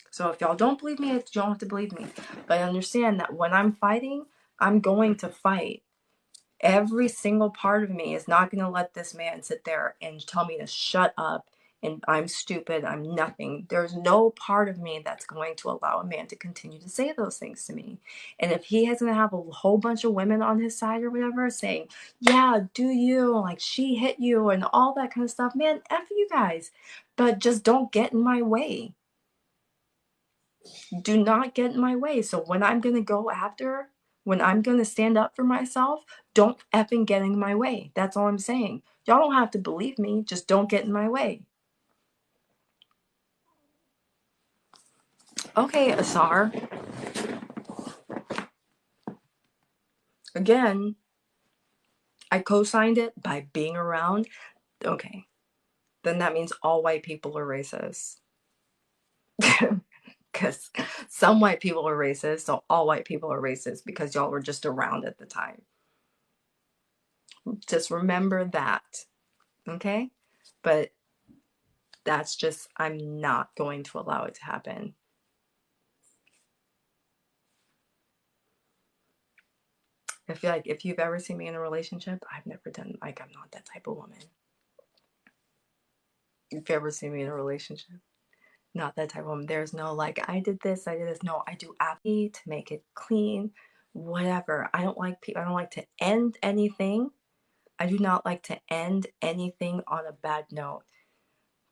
So if y'all don't believe me, you don't have to believe me. But understand that when I'm fighting, I'm going to fight. Every single part of me is not going to let this man sit there and tell me to shut up and I'm stupid, I'm nothing. There's no part of me that's going to allow a man to continue to say those things to me. And if he has going to have a whole bunch of women on his side or whatever saying, yeah, do you, like she hit you and all that kind of stuff, man, F you guys. But just don't get in my way. Do not get in my way. So when I'm going to stand up for myself, don't effing get in my way. That's all I'm saying. Y'all don't have to believe me. Just don't get in my way. Okay, Asar. Again, I co-signed it by being around. Okay. Then that means all white people are racist. Because some white people are racist, so all white people are racist because y'all were just around at the time. Just remember that. Okay? But that's just, I'm not going to allow it to happen. I feel like if you've ever seen me in a relationship, I've never done, like, I'm not that type of woman. If you ever seen me in a relationship, not that type of woman. There's no, like, I did this. No, I do happy to make it clean, whatever. I don't like to end anything. I do not like to end anything on a bad note.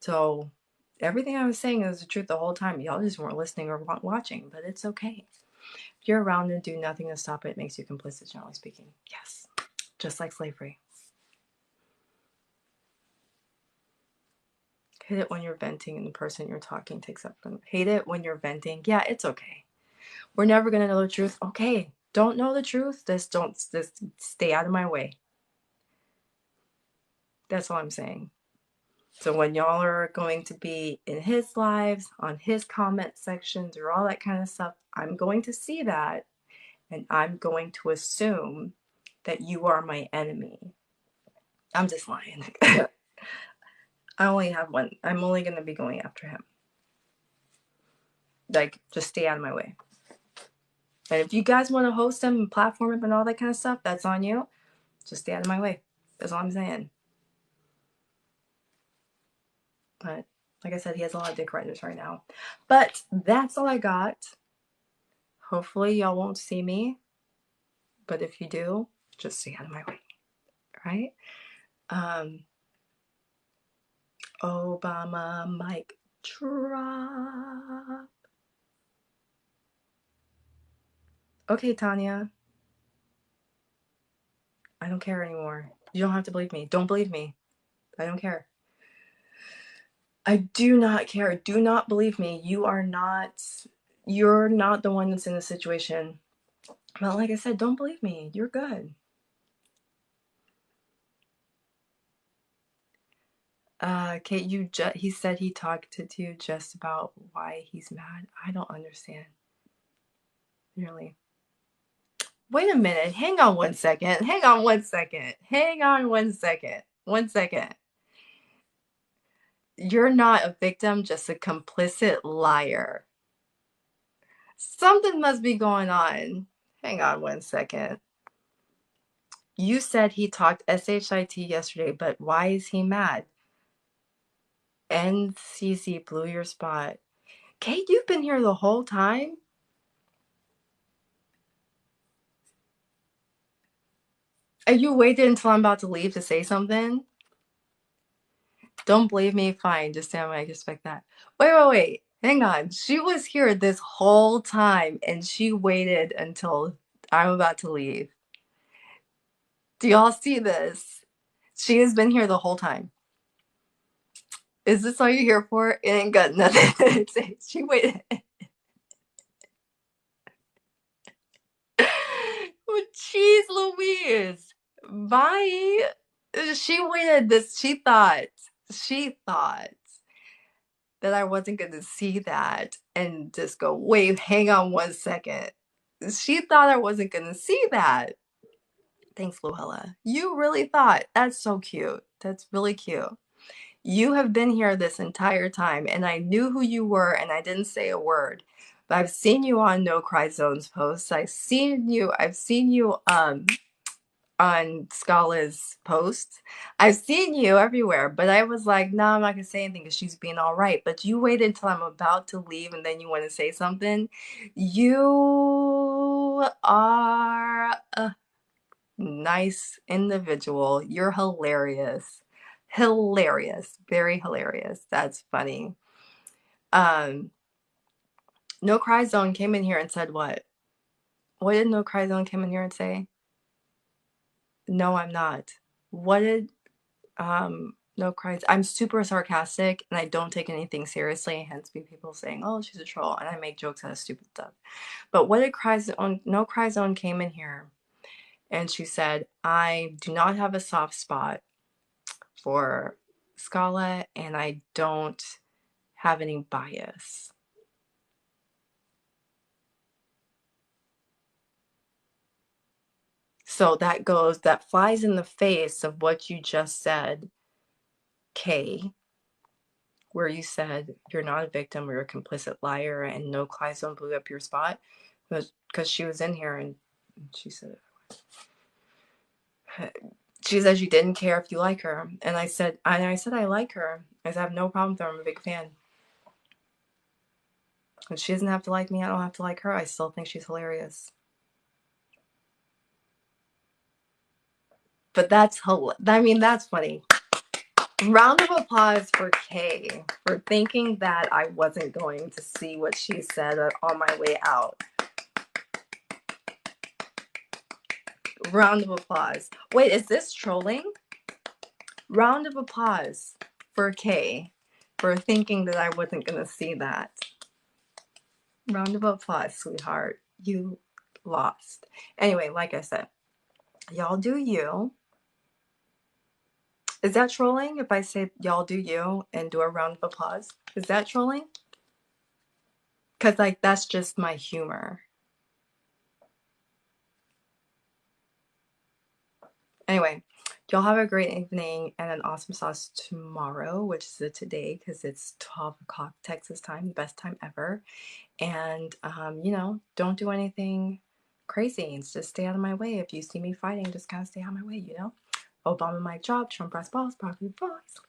So everything I was saying is the truth the whole time. Y'all just weren't listening or watching, but it's okay. If you're around and do nothing to stop it, it makes you complicit, generally speaking. Yes. Just like slavery. Hate it when you're venting and the person you're talking takes up. Hate it when you're venting. Yeah, it's okay. We're never going to know the truth. Okay. Don't know the truth. Just stay out of my way. That's all I'm saying. So when y'all are going to be in his lives, on his comment sections, or all that kind of stuff, I'm going to see that, and I'm going to assume that you are my enemy. I'm just lying. I only have one. I'm only going to be going after him. Like, just stay out of my way. And if you guys want to host him and platform him and all that kind of stuff, that's on you. Just stay out of my way. That's all I'm saying. But like I said, he has a lot of dick riders right now. But that's all I got. Hopefully y'all won't see me. But if you do, just stay out of my way. Right? Obama mic drop. Okay, Tanya. I don't care anymore. You don't have to believe me. Don't believe me. I don't care. I do not care. Do not believe me. You're not the one that's in the situation. But like I said, don't believe me. You're good. Kate, he said he talked to you just about why he's mad. I don't understand. Really. Wait a minute. Hang on one second. One second. You're not a victim, just a complicit liar. Something must be going on. Hang on one second. You said he talked SHIT yesterday, but why is he mad? NCC blew your spot. Kate, you've been here the whole time? And you waited until I'm about to leave to say something? Don't believe me? Fine, just stand I expect that. Wait. Hang on. She was here this whole time and she waited until I'm about to leave. Do y'all see this? She has been here the whole time. Is this all you're here for? It ain't got nothing to say. She waited. Oh, jeez Louise. Bye. She waited this. She thought that I wasn't going to see that and just go, wait, hang on one second. She thought I wasn't going to see that. Thanks, Luella. You really thought. That's so cute. That's really cute. You have been here this entire time, and I knew who you were, and I didn't say a word. But I've seen you on NoCryZone's posts. I've seen you on Scala's posts. I've seen you everywhere, but I was like, no, I'm not gonna say anything because she's being all right. But you waited until I'm about to leave, and then you want to say something. You are a nice individual. You're hilarious. Very hilarious. That's funny. NoCryZone came in here and said what? What did NoCryZone come in here and say? No, I'm not. What did NoCryZone? I'm super sarcastic and I don't take anything seriously, hence people saying, oh, she's a troll, and I make jokes out of stupid stuff. But what did NoCryZone came in here and she said, I do not have a soft spot for Scala and I don't have any bias. So that flies in the face of what you just said, Kay, where you said you're not a victim, you're a complicit liar, and NoCryZone blew up your spot. Because she was in here and she said you didn't care if you like her. And I said I like her. I said I have no problem with her. I'm a big fan. And she doesn't have to like me. I don't have to like her. I still think she's hilarious. But that's funny. Round of applause for Kay for thinking that I wasn't going to see what she said on my way out. Round of applause. Wait, is this trolling? Round of applause for Kay for thinking that I wasn't going to see that. Round of applause, sweetheart. You lost. Anyway, like I said, y'all do you. Is that trolling if I say y'all do you and do a round of applause? Is that trolling? Because, that's just my humor. Anyway, y'all have a great evening and an awesome sauce tomorrow, which is today because it's 12 o'clock Texas time, the best time ever. And, don't do anything crazy. Just stay out of my way. If you see me fighting, just kind of stay out of my way, Obama mic drop, Trump press balls, broccoli balls.